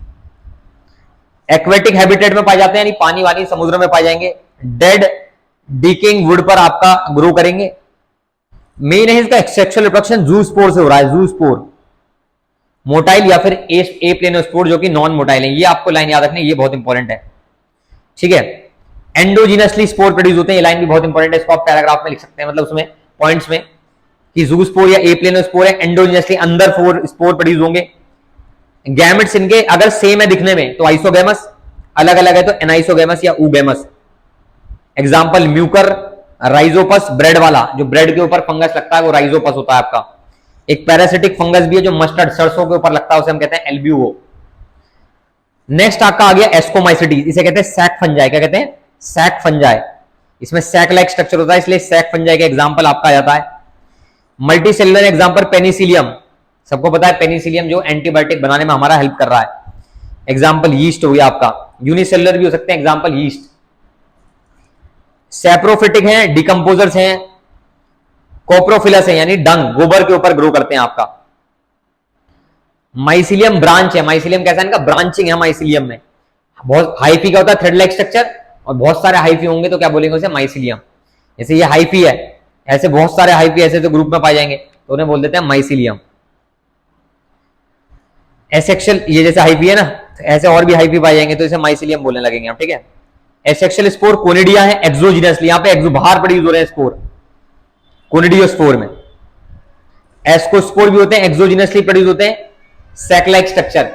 Speaker 1: एक्वेटिक हैबिटेट में पाए जाते हैं, यानी पानी वाली समुद्र में पाए जाएंगे। डेड डीकेइंग वुड पर आपका ग्रो करेंगे। मेन है इसका सेक्सुअल रिप्रोडक्शन जूस्पोर से हो रहा है, जूस्पोर, मोटाइल या फिर ए प्लेनोस्पोर जो कि नॉन मोटाइल है, ये आपको लाइन याद रखनी है, ये बहुत इंपॉर्टेंट है, ठीक है। एंडोजिनसली स्पोर प्रोड्यूस होते हैं, ये लाइन भी बहुत इंपॉर्टेंट है, इसको आप पैराग्राफ में लिख सकते हैं, मतलब उसमें पॉइंट्स में, कि जूस्पोर या ए प्लेनोस्पोर है, एंडोजिनसली अंदर स्पोर प्रोड्यूस होंगे। गैमेट्स इनके अगर सेम है दिखने में तो आइसोगैमस, अलग अलग है तो एनाइसोगैमस या oogamous. Example Mucor, Rhizopus, bread वाला, जो ब्रेड के ऊपर फंगस लगता है वो राइजोपस होता है आपका। एक पैरासिटिक फंगस भी है जो मस्टर्ड, सरसों के ऊपर लगता है, उसे हम कहते हैं एल्ब्यूओ। नेक्स्ट आपका आ गया एस्कोमाइसिटीज, इसे कहते हैं सैक फंजाई, क्या कहते हैं? Sac fungi. इसमें सैक लाइक स्ट्रक्चर होता है, इसलिए सैक फंजाई का एग्जांपल आपका आ जाता है। मल्टीसेलुलर एग्जांपल पेनिसिलियम, सबको पता है पेनिसिलियम जो एंटीबायोटिक बनाने में हमारा हेल्प कर रहा है। एग्जांपल यीस्ट हो गया आपका, यूनिसेलुलर भी हो सकते हैं, एग्जांपल यीस्ट। सैप्रोफिटिक हैं, डिकम्पोजर्स हैं, कोप्रोफिलस है यानी डंग, गोबर के ऊपर ग्रो करते हैं आपका। माइसिलियम ब्रांच है, माइसिलियम कैसा है, इनका ब्रांचिंग है माइसिलियम में, बहुत हाइफी का होता है थ्रेड लाइक स्ट्रक्चर, और बहुत सारे हाइफी होंगे तो क्या बोलेंगे उसे, माइसिलियम। जैसे ये हाइफी है, ऐसे बहुत सारे हाइफी ऐसे तो ग्रुप में पाए जाएंगे तो उन्हें बोल देते हैं माइसिलियम। एसेक्सुअल, ये जैसे हाइफी है ना, ऐसे और भी हाइफी पाए जाएंगे तो इसे माइसिलियम बोलने लगेंगे हम, ठीक है। एसेक्सुअल स्पोर कोनिडिया है, एक्सोजिनसली, यहां पे बाहर प्रोड्यूस हो रहे हैं स्पोर, कोनिडियोस्पोर में। एस्कोस्पोर भी होते हैं, एक्सोजिनसली प्रोड्यूस होते हैं, सैक लाइक स्ट्रक्चर,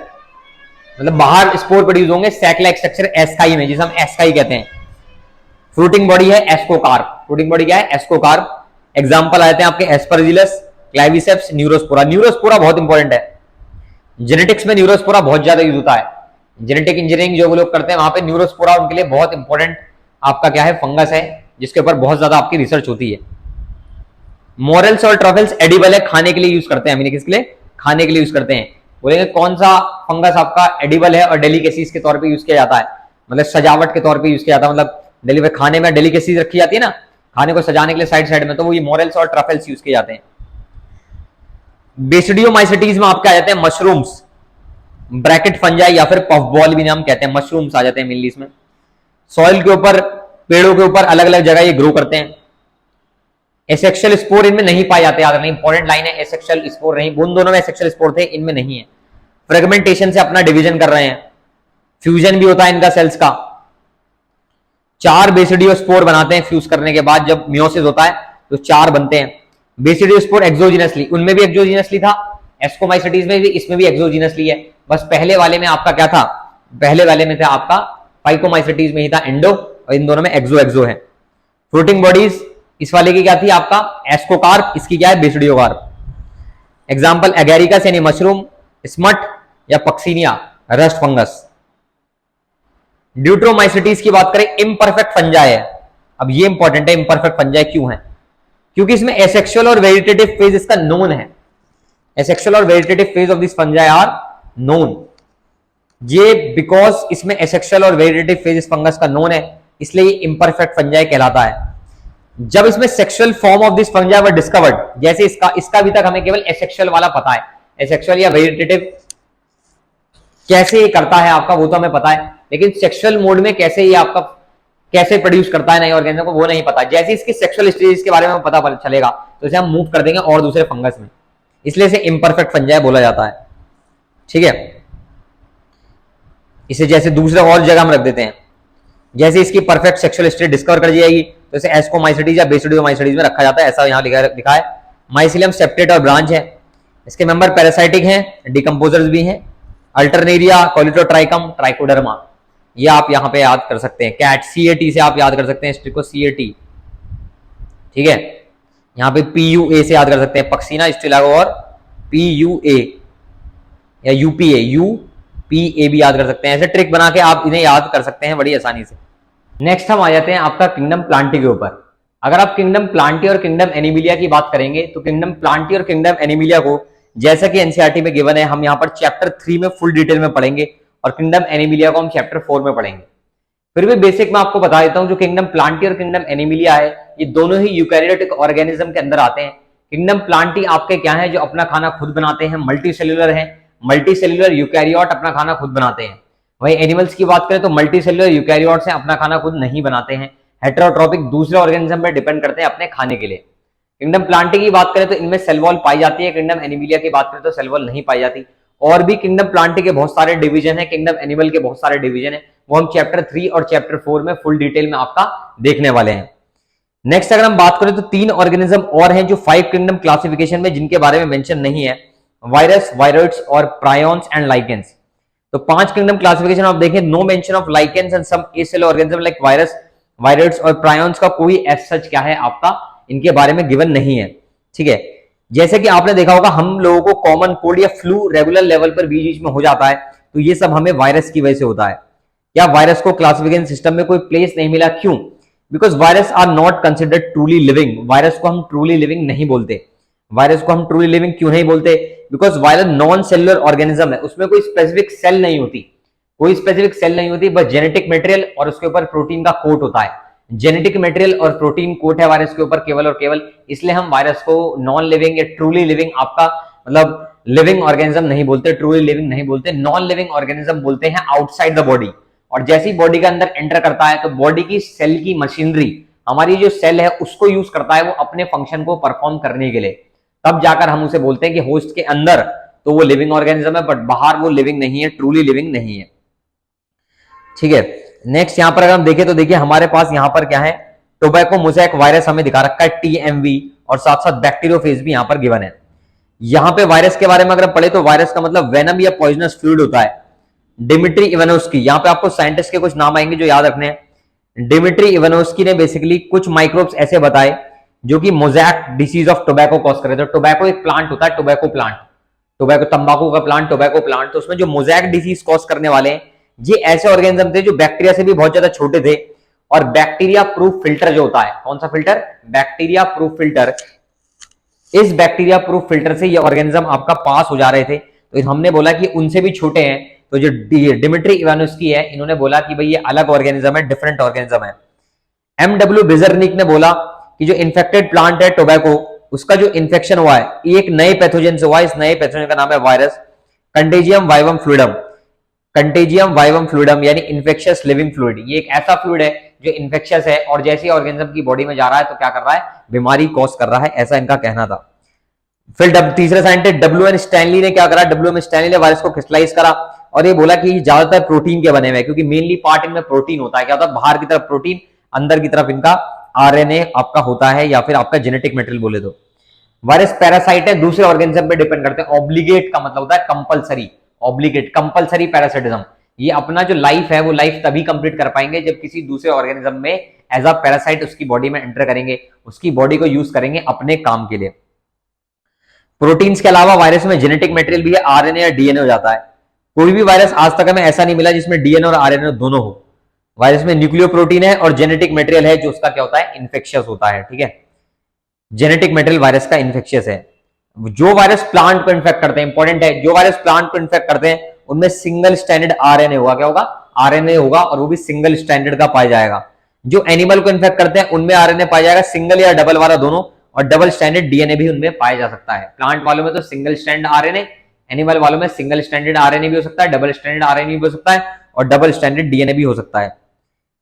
Speaker 1: मतलब बाहर स्पोर प्रोड्यूस होंगे सैक लाइक स्ट्रक्चर एस्काई में, जिसे हम एस्काई कहते हैं। फ्रूटिंग बॉडी है एस्कोकार्प, फ्रूटिंग बॉडी क्या है, एस्कोकार्प। एग्जांपल आते हैं आपके एस्परजिलस, क्लाइविसेप्स, न्यूरोस्पोरा। न्यूरोस्पोरा बहुत इंपॉर्टेंट है, जेनेटिक्स में न्यूरोस्पोरा बहुत ज्यादा यूज होता है। जेनेटिक इंजीनियरिंग जो लोग करते हैं वहां पे न्यूरोस्पोरा उनके लिए बहुत इंपॉर्टेंट आपका क्या है, फंगस है, जिसके ऊपर बहुत ज्यादा आपकी रिसर्च होती है। मोरल्स और ट्रफल्स एडिबल है, खाने के लिए यूज करते हैं, किसके लिए, खाने के लिए यूज करते हैं। बोलेंगे कौन सा फंगस आपका एडिबल है और डेलिकेसीज के तौर पे यूज किया जाता है, मतलब सजावट के तौर पे यूज किया जाता है, मतलब खाने में डेलिकेसीज रखी जाती है ना, खाने को सजाने के लिए साइड साइड में, तो वो ये मोरल्स और ट्रफल्स यूज किए जाते हैं। बेसिडियोमाइसिटीज में आपके आ जाते हैं मशरूम्स, ब्रैकेट फंजाई या फिर पफ बॉल भी नाम कहते हैं, मशरूम्स आ जाते हैं मेनली इसमें। सॉइल के ऊपर, पेड़ों के ऊपर अलग अलग जगह ये ग्रो करते हैं। एसेक्सुअल स्पोर इनमें नहीं पाए जाते, याद रखना इंपॉर्टेंट लाइन है, एसेक्सुअल स्पोर नहीं, उन दोनों में एसेक्सुअल स्पोर थे, इनमें नहीं है। फ्रेगमेंटेशन से अपना डिवीजन कर रहे हैं, फ्यूजन भी होता है इनका सेल्स का। 4 बेसिडियोस्पोर बनाते हैं फ्यूज करने के बाद, जब मियोसिस होता है तो 4 बनते हैं बेसिडियोस्पोर एक्सोजिनसली, उनमें भी एक्सोजिनसली था, एस्कोमाइसिटीज में भी, इसमें भी एक्सोजिनसली है। बस पहले वाले में आपका क्या था, पहले वाले में था आपका फाइकोमाइसिटीज में ही था एंडो, और इन दोनों में एक्सो है। फ्रूटिंग बॉडीज इस वाले की क्या थी आपका एस्कोकार्प, इसकी क्या है बेसिडियोकार्प। एग्जांपल एगेरिकस यानी मशरूम, स्मट या पक्सीनिया रस्ट फंगस। ड्यूट्रोमाइसिटीज की बात करें, इम्परफेक्ट फंजाई है। अब ये इंपॉर्टेंट है, इम्परफेक्ट फंजाई क्यों है, क्योंकि इसमें एसेक्सुअल और वेजिटेटिव फेज इसका नोन है। एसेक्सुअल और vegetative phase of this fungi are known. ये बिकॉज इसमें एसेक्सुअल और वेजिटेटिव फेज इस फंगस का नोन है, इसलिए ये इम्परफेक्ट फंजाई कहलाता है। जब इसमें sexual form of this fungi were discovered, जैसे इसका अभी तक हमें केवल एसेक्सुअल वाला पता है, एसेक्सुअल या वेजिटेटिव कैसे ये करता है आपका वो तो हमें पता है, लेकिन सेक्सुअल मोड में कैसे ये आपका कैसे प्रोड्यूस करता है नए ऑर्गेनिज्म को वो नहीं पता। जैसे इसकी सेक्सुअल स्टेज के बारे में पता चलेगा तो इसे हम मूव कर देंगे और दूसरे फंगस में, इसलिए इसे इम्परफेक्ट फंजाई बोला जाता है। ठीक है, इसे जैसे दूसरे और जगह हम रख देते हैं, जैसे इसकी परफेक्ट सेक्सुअल स्टेट डिस्कवर कर दी जाएगी तो इसे एस्कोमाइसिटीज या बेसिडियोमाइसिटीज में रखा जाता है, ऐसा यहां लिखा है। माइसिलियम सेप्टेट और ब्रांच है, इसके मेंबर पैरासाइटिक हैं, डिकम्पोजर्स भी हैं। अल्टरनेरिया, कोलिटोट्राइकम, ट्राइकोडर्मा, ये आप यहां पे याद कर सकते हैं। कैट CAT से आप याद कर सकते हैं, स्ट्रिको CAT। ठीक है, यहां पे PUA से याद कर सकते हैं, पक्सीना स्टिलागो और PUA या UPA भी याद कर सकते हैं। ऐसे ट्रिक बना के आप इन्हें याद कर सकते हैं बड़ी आसानी से। नेक्स्ट हम आ जाते हैं आपका किंगडम प्लांटी के ऊपर। अगर आप किंगडम प्लांटी और किंगडम एनिमिलिया की बात करेंगे तो किंगडम प्लांटी और किंगडम एनिमिलिया को जैसा कि एनसीईआरटी में गिवन है, हम यहां पर चैप्टर 3 में फुल डिटेल में पढ़ेंगे और किंगडम एनिमिलिया को हम चैप्टर 4 में पढ़ेंगे। फिर भी बेसिक में आपको बता देता हूं, जो किंगडम प्लांटी और किंगडम एनिमिलिया है ये दोनों ही यूकैरियोटिक ऑर्गेनिज्म के अंदर आते हैं। किंगडम प्लांटी आपके क्या है, जो अपना खाना खुद बनाते हैं, मल्टी सेल्यूलर है, मल्टी सेल्यूलर यूकैरियोट अपना खाना खुद बनाते हैं। वही एनिमल्स की बात करें तो मल्टी सेल्यूलर यूकैरियोट से अपना खाना खुद नहीं बनाते हैं, हेटेरोट्रॉपिक दूसरे ऑर्गेनिज्म पर डिपेंड करते हैं अपने खाने के लिए। किंगडम प्लांटी की बात करें तो इनमें सेल वॉल पाई जाती है, किंगडम एनिमिलिया की बात करें तो सेल वॉल नहीं पाई जाती। और भी किंगडम प्लांटी के बहुत सारे डिवीजन है, किंगडम एनिमल के बहुत सारे डिवीजन है, वो हम चैप्टर 3 और चैप्टर 4 में फुल डिटेल में आपका देखने वाले हैं। नेक्स्ट अगर हम बात करें तो 3 ऑर्गेनिज्म और हैं जो 5 किंगडम क्लासिफिकेशन में जिनके बारे में मेंशन नहीं है, वायरस, वायरोइड्स और प्रायोन्स एंड लाइकेंस। तो 5 किंगडम क्लासिफिकेशन आप देखें, no mention of lichens and some acellular organism like virus, viroids और प्रायोन्स का कोई एज सच क्या है आपका इनके बारे में गिवन नहीं है। ठीक है, जैसे कि आपने देखा होगा हम लोगों को कॉमन कोल्ड या फ्लू रेगुलर लेवल पर बीच में हो जाता है, तो ये सब हमें वायरस की वजह से होता है। या वायरस को क्लासिफिकेशन सिस्टम में कोई प्लेस नहीं मिला, क्यों? Because virus are not considered truly living. Virus को हम ट्रूली लिविंग नहीं बोलते। वायरस को हम ट्रूली लिविंग क्यों नहीं बोलते? Because virus non cellular organism है, उसमें कोई स्पेसिफिक सेल नहीं होती, कोई स्पेसिफिक सेल नहीं होती, बस जेनेटिक मटेरियल और उसके ऊपर प्रोटीन का कोट होता है। जेनेटिक मटेरियल और प्रोटीन कोट है वायरस के ऊपर केवल और केवल, इसलिए हम वायरस को नॉन लिविंग या ट्रूली लिविंग आपका मतलब लिविंग ऑर्गेनिज्म नहीं बोलते, ट्रूली लिविंग नहीं बोलते, नॉन लिविंग ऑर्गेनिज्म बोलते हैं आउटसाइड द बॉडी। और जैसे ही बॉडी के अंदर एंटर करता है तो बॉडी की सेल की मशीनरी, हमारी जो सेल है उसको यूज करता है वो अपने फंक्शन को परफॉर्म करने के लिए, तब जाकर हम उसे बोलते हैं कि होस्ट के अंदर तो वो लिविंग ऑर्गेनिज्म है बट बाहर वो लिविंग नहीं है, ट्रूली लिविंग नहीं है। ठीक है, नेक्स्ट यहां पर अगर हम देखें तो देखिए हमारे पास यहां पर क्या है, टोबैको मोज़ेक वायरस हमें दिखा रखा है TMV, और साथ साथ बैक्टीरियोफेज भी यहां पर गिवन है। यहां पे वायरस के बारे में अगर पढ़े तो वायरस का मतलब वेनम या पॉइजनस फ्लूइड होता है। डिमिट्री इवानोव्स्की, यहां पे आपको साइंटिस्ट के कुछ नाम आएंगे जो याद रखने हैं। डिमिट्री इवानोव्स्की ने बेसिकली कुछ माइक्रोब्स ऐसे बताए जो कि mosaic disease of tobacco cause करे। तो टोबैको एक प्लांट होता है, टोबैको प्लांट, टोबैको तंबाकू का प्लांट, टोबैको प्लांट, तो उसमें जो मोज़ेक डिसीज कॉज करने वाले हैं ये ऐसे ऑर्गेनिज्म थे जो बैक्टीरिया से भी बहुत ज्यादा छोटे थे। और बैक्टीरिया प्रूफ फिल्टर जो होता है, कौन सा फिल्टर? Bacteria proof filter. इस बैक्टीरिया प्रूफ फिल्टर से ये ऑर्गेनिज्म आपका पास हो जा रहे थे, तो हमने बोला कि उनसे भी छोटे हैं। तो जो डिमिट्री इवानोव्स्की है इन्होंने बोला कि भाई ये अलग ऑर्गेनिज्म है, डिफरेंट ऑर्गेनिज्म है। MW बिजरनिक ने बोला कि जो इन्फेक्टेड प्लांट है टोबैको उसका जो इन्फेक्शन हुआ है ये एक नए पैथोजन से हुआ है। इस नए पैथोजन का नाम है virus contagium vivum fluidum. Contagium vivum fluidum यानी इन्फेक्शियस लिविंग फ्लूइड। ये एक ऐसा फ्लूइड है जो इन्फेक्शियस है और जैसे ही ऑर्गेनिज्म की बॉडी में जा रहा है तो क्या कर रहा है, बीमारी कॉज कर रहा है, ऐसा इनका कहना था। फिर तीसरे साइंटिस्ट डब्ल्यू.एन. स्टैनली ने क्या करा, डब्ल्यू.एन. स्टैनली ने वायरस को क्रिस्टलाइज करा और ये बोला कि ज्यादातर प्रोटीन के बने हुए हैं, क्योंकि मेनली पार्ट इनमें प्रोटीन होता है। क्या होता है, बाहर की तरफ प्रोटीन, अंदर की तरफ इनका आरएनए आपका होता है या फिर आपका जेनेटिक मटेरियल बोले तो। वायरस पैरासाइट है, दूसरे ऑर्गेनिज्म पे डिपेंड करते हैं। ऑब्लिगेट का मतलब होता है कंपलसरी, ऑब्लिगेट कंपलसरी पैरासाइटिज्म। ये अपना जो लाइफ है वो लाइफ तभी कंप्लीट कर पाएंगे जब किसी दूसरे ऑर्गेनिज्म में एज अ पैरासाइट उसकी बॉडी में एंटर करेंगे, उसकी बॉडी को यूज करेंगे अपने काम के लिए। प्रोटीन्स के अलावा वायरस में जेनेटिक मटेरियल भी है, आरएनए या डीएनए हो जाता है। कोई भी वायरस आज तक हमें ऐसा नहीं मिला जिसमें डीएनए और आरएनए दोनों हो। वायरस में न्यूक्लियो प्रोटीन है और जेनेटिक मटेरियल है जो उसका क्या होता है, इन्फेक्शियस होता है। ठीक है, जेनेटिक मटेरियल वायरस का इन्फेक्शियस है। जो वायरस प्लांट को इन्फेक्ट करते हैं, इंपॉर्टेंट है, जो वायरस प्लांट को इन्फेक्ट करते हैं उनमें सिंगल स्टैंडर्ड आरएनए होगा। क्या होगा, आरएनए होगा, और वो भी सिंगल स्टैंडर्ड का पाया जाएगा। जो एनिमल को इन्फेक्ट करते हैं उनमें आरएनए पाया जाएगा, सिंगल या डबल वाला दोनों, और डबल स्टैंडर्ड डीएनए भी उनमें पाया जा सकता है। प्लांट वालों में तो सिंगल स्टैंडर्ड आरएनए, एनिमल वालों में सिंगल स्टैंडर्ड आरएनए भी हो सकता है, डबल स्टैंडर्ड आरएनए भी हो सकता है, और डबल स्टैंडर्ड डीएनए भी हो सकता है।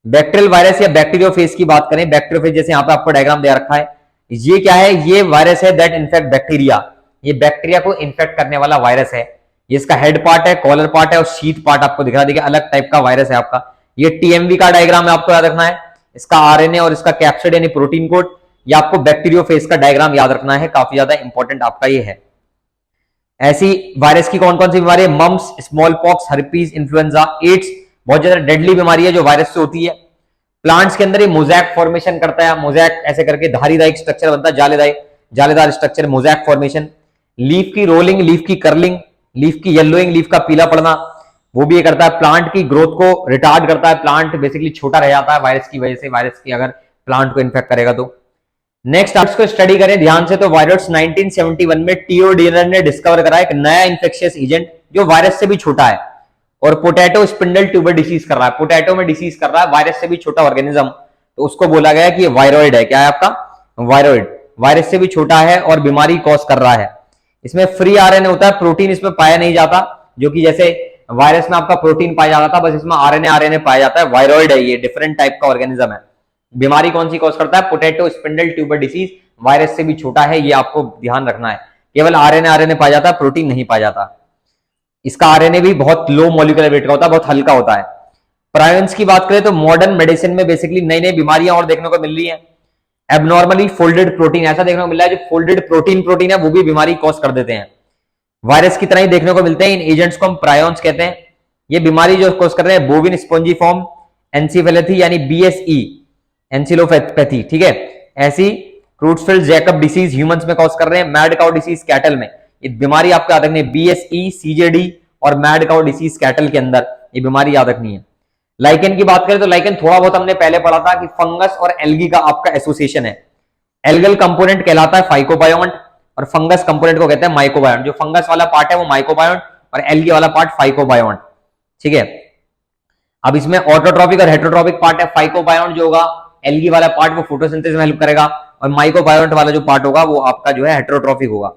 Speaker 1: बैक्टीरियल वायरस या बैक्टीरियोफेज की बात करें, बैक्टीरियोफेज जैसे यहाँ पे आपको डायग्राम दे रखा है, ये क्या है, ये वायरस है दैट इन्फेक्ट बैक्टीरिया। ये बैक्टीरिया को इन्फेक्ट करने वाला वायरस है। ये इसका हेड पार्ट है, कॉलर पार्ट है और शीट पार्ट आपको दिख रहा है। देखिए अलग टाइप का वायरस है आपका। ये टीएमवी का डायग्राम है, आपको याद रखना है। इसका आरएनए और इसका कैप्सिड यानी प्रोटीन कोड, ये आपको बैक्टीरियोफेज का डायग्राम याद रखना है, काफी ज्यादा इंपॉर्टेंट आपका ये है। ऐसी वायरस की कौन कौन सी बीमारी है, mumps, smallpox, herpes, influenza, AIDS, बहुत ज्यादा डेडली बीमारी है जो वायरस से होती है। प्लांट्स के अंदर ये मोज़ैक फॉर्मेशन करता है, मोज़ैक ऐसे करके धारीदार स्ट्रक्चर बनता है, जालीदार स्ट्रक्चर, मोज़ैक फॉर्मेशन। लीफ की रोलिंग, लीफ की कर्लिंग, लीफ की येलोइंग, लीफ का पीला पड़ना, वो भी ये करता है। प्लांट की ग्रोथ को रिटार्ड करता है, प्लांट बेसिकली छोटा रह जाता है वायरस की वजह से, वायरस की अगर प्लांट को इन्फेक्ट करेगा तो। नेक्स्ट आप इसको स्टडी करें ध्यान से, तो वायरस 1971 में टीओ डीएनर ने डिस्कवर करा एक नया इन्फेक्शियस एजेंट जो वायरस से भी छोटा है और पोटैटो स्पिंडल ट्यूबर डिसीज कर रहा है। पोटैटो में डिसीज कर रहा है, वायरस से भी छोटा ऑर्गेनिज्म, तो उसको बोला गया कि ये वायरॉइड है। क्या है आपका, वायरॉइड, वायरस से भी छोटा है और बीमारी कॉज कर रहा है। इसमें फ्री आरएनए होता है, प्रोटीन इसमें पाया नहीं जाता, जो कि जैसे वायरस में आपका प्रोटीन पाया जाता था, बस इसमें आरएनए पाया जाता है। वायरॉइड है, ये डिफरेंट टाइप का ऑर्गेनिज्म है। बीमारी कौन सी कॉज करता है, potato spindle tuber disease, virus से भी छोटा है, ये आपको ध्यान रखना है। केवल आरएनए पाया जाता है, प्रोटीन नहीं पाया जाता। इसका आरएनए भी बहुत लो मॉलिक्यूलर वेट का होता है, बहुत हल्का होता है। प्रायोन्स की बात करें तो मॉडर्न मेडिसिन में बेसिकली नई नई बीमारियां और देखने को मिल रही है। एबनॉर्मली फोल्डेड प्रोटीन ऐसा देखने को मिल रहा है, जो फोल्डेड प्रोटीन है वो भी बीमारी कॉज कर देते हैं। वायरस की तरह ही देखने को मिलते हैं। इन एजेंट्स को हम प्रायोन्स कहते हैं। ये बीमारी जो कॉज कर रहे हैं, बोविन स्पॉन्जीफॉर्म एनसीफेलेथी यानी बीएसई, एंसिलोपैथी, ठीक है। ऐसी क्रूट्सफील्ड जैकब डिसीज ह्यूमंस में कॉज कर रहे हैं। मैड काउ डिसीज कैटल में, ये बीमारी आपको याद रखनी है। बीएसई, सीजेडी और मैड काउ डिसीज कैटल के अंदर ये बीमारी याद रखनी है। लाइकेन की बात करें तो लाइकेन थोड़ा बहुत हमने पहले पढ़ा था कि फंगस और एल्गी का आपका एसोसिएशन है। एल्गल कंपोनेंट कहलाता है फाइकोबायोन्ट और फंगस कंपोनेंट को कहते हैं माइकोबायोन्ट। जो फंगस वाला पार्ट है वो माइकोबायोन्ट और एल्गी वाला पार्ट फाइकोबायोन्ट, ठीक है। अब इसमें ऑटोट्रॉपिक और हेटेरोट्रॉपिक पार्ट है। फाइकोबायोन्ट जो होगा, एल्गी वाला पार्ट वो फोटोसिंथेसिस में हेल्प करेगा, और माइकोबायोन्ट वाला जो पार्ट होगा वो आपका जो है हेटेरोट्रॉपिक होगा।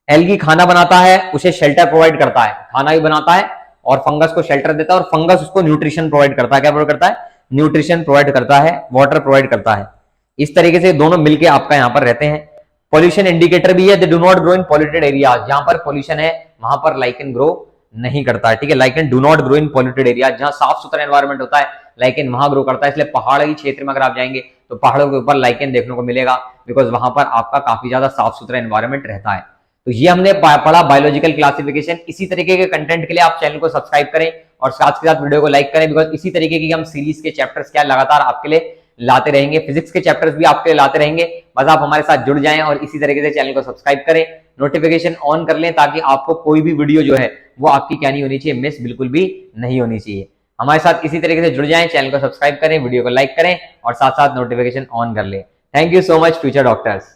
Speaker 1: एल्गी खाना बनाता है, उसे शेल्टर प्रोवाइड करता है, खाना भी बनाता है और फंगस को शेल्टर देता है, और फंगस उसको न्यूट्रिशन प्रोवाइड करता है। क्या प्रोवाइड करता है, न्यूट्रिशन प्रोवाइड करता है, वाटर प्रोवाइड करता है। इस तरीके से दोनों मिलके आपका यहाँ पर रहते हैं। पॉल्यूशन इंडिकेटर भी है, they do not grow in polluted areas. जहां पर पॉल्यूशन है वहां पर लाइकेन ग्रो नहीं करता है, ठीक है। Lichen do not grow in polluted areas, जहां साफ सुथरा एनवायरमेंट होता है लाइकेन वहां ग्रो करता है। इसलिए पहाड़ी क्षेत्र में अगर आप जाएंगे तो पहाड़ों के ऊपर लाइकेन देखने को मिलेगा, बिकॉज वहां पर आपका काफी ज्यादा साफ सुथरा एनवायरमेंट रहता है। तो ये हमने पढ़ा बायोलॉजिकल क्लासिफिकेशन। इसी तरीके के कंटेंट के लिए आप चैनल को सब्सक्राइब करें और साथ के साथ वीडियो को लाइक करें, बिकॉज इसी तरीके की हम सीरीज के चैप्टर्स क्या लगातार आपके लिए लाते रहेंगे। फिजिक्स के चैप्टर्स भी आपके लिए लाते रहेंगे, बस आप हमारे साथ जुड़ जाएं और इसी तरीके से चैनल को सब्सक्राइब करें, नोटिफिकेशन ऑन कर लें, ताकि आपको कोई भी वीडियो जो है वो आपकी क्या नहीं होनी चाहिए, मिस बिल्कुल भी नहीं होनी चाहिए। हमारे साथ इसी तरीके से जुड़ जाएं, चैनल को सब्सक्राइब करें, वीडियो को लाइक करें और साथ साथ नोटिफिकेशन ऑन कर लें। Thank you so much future doctors.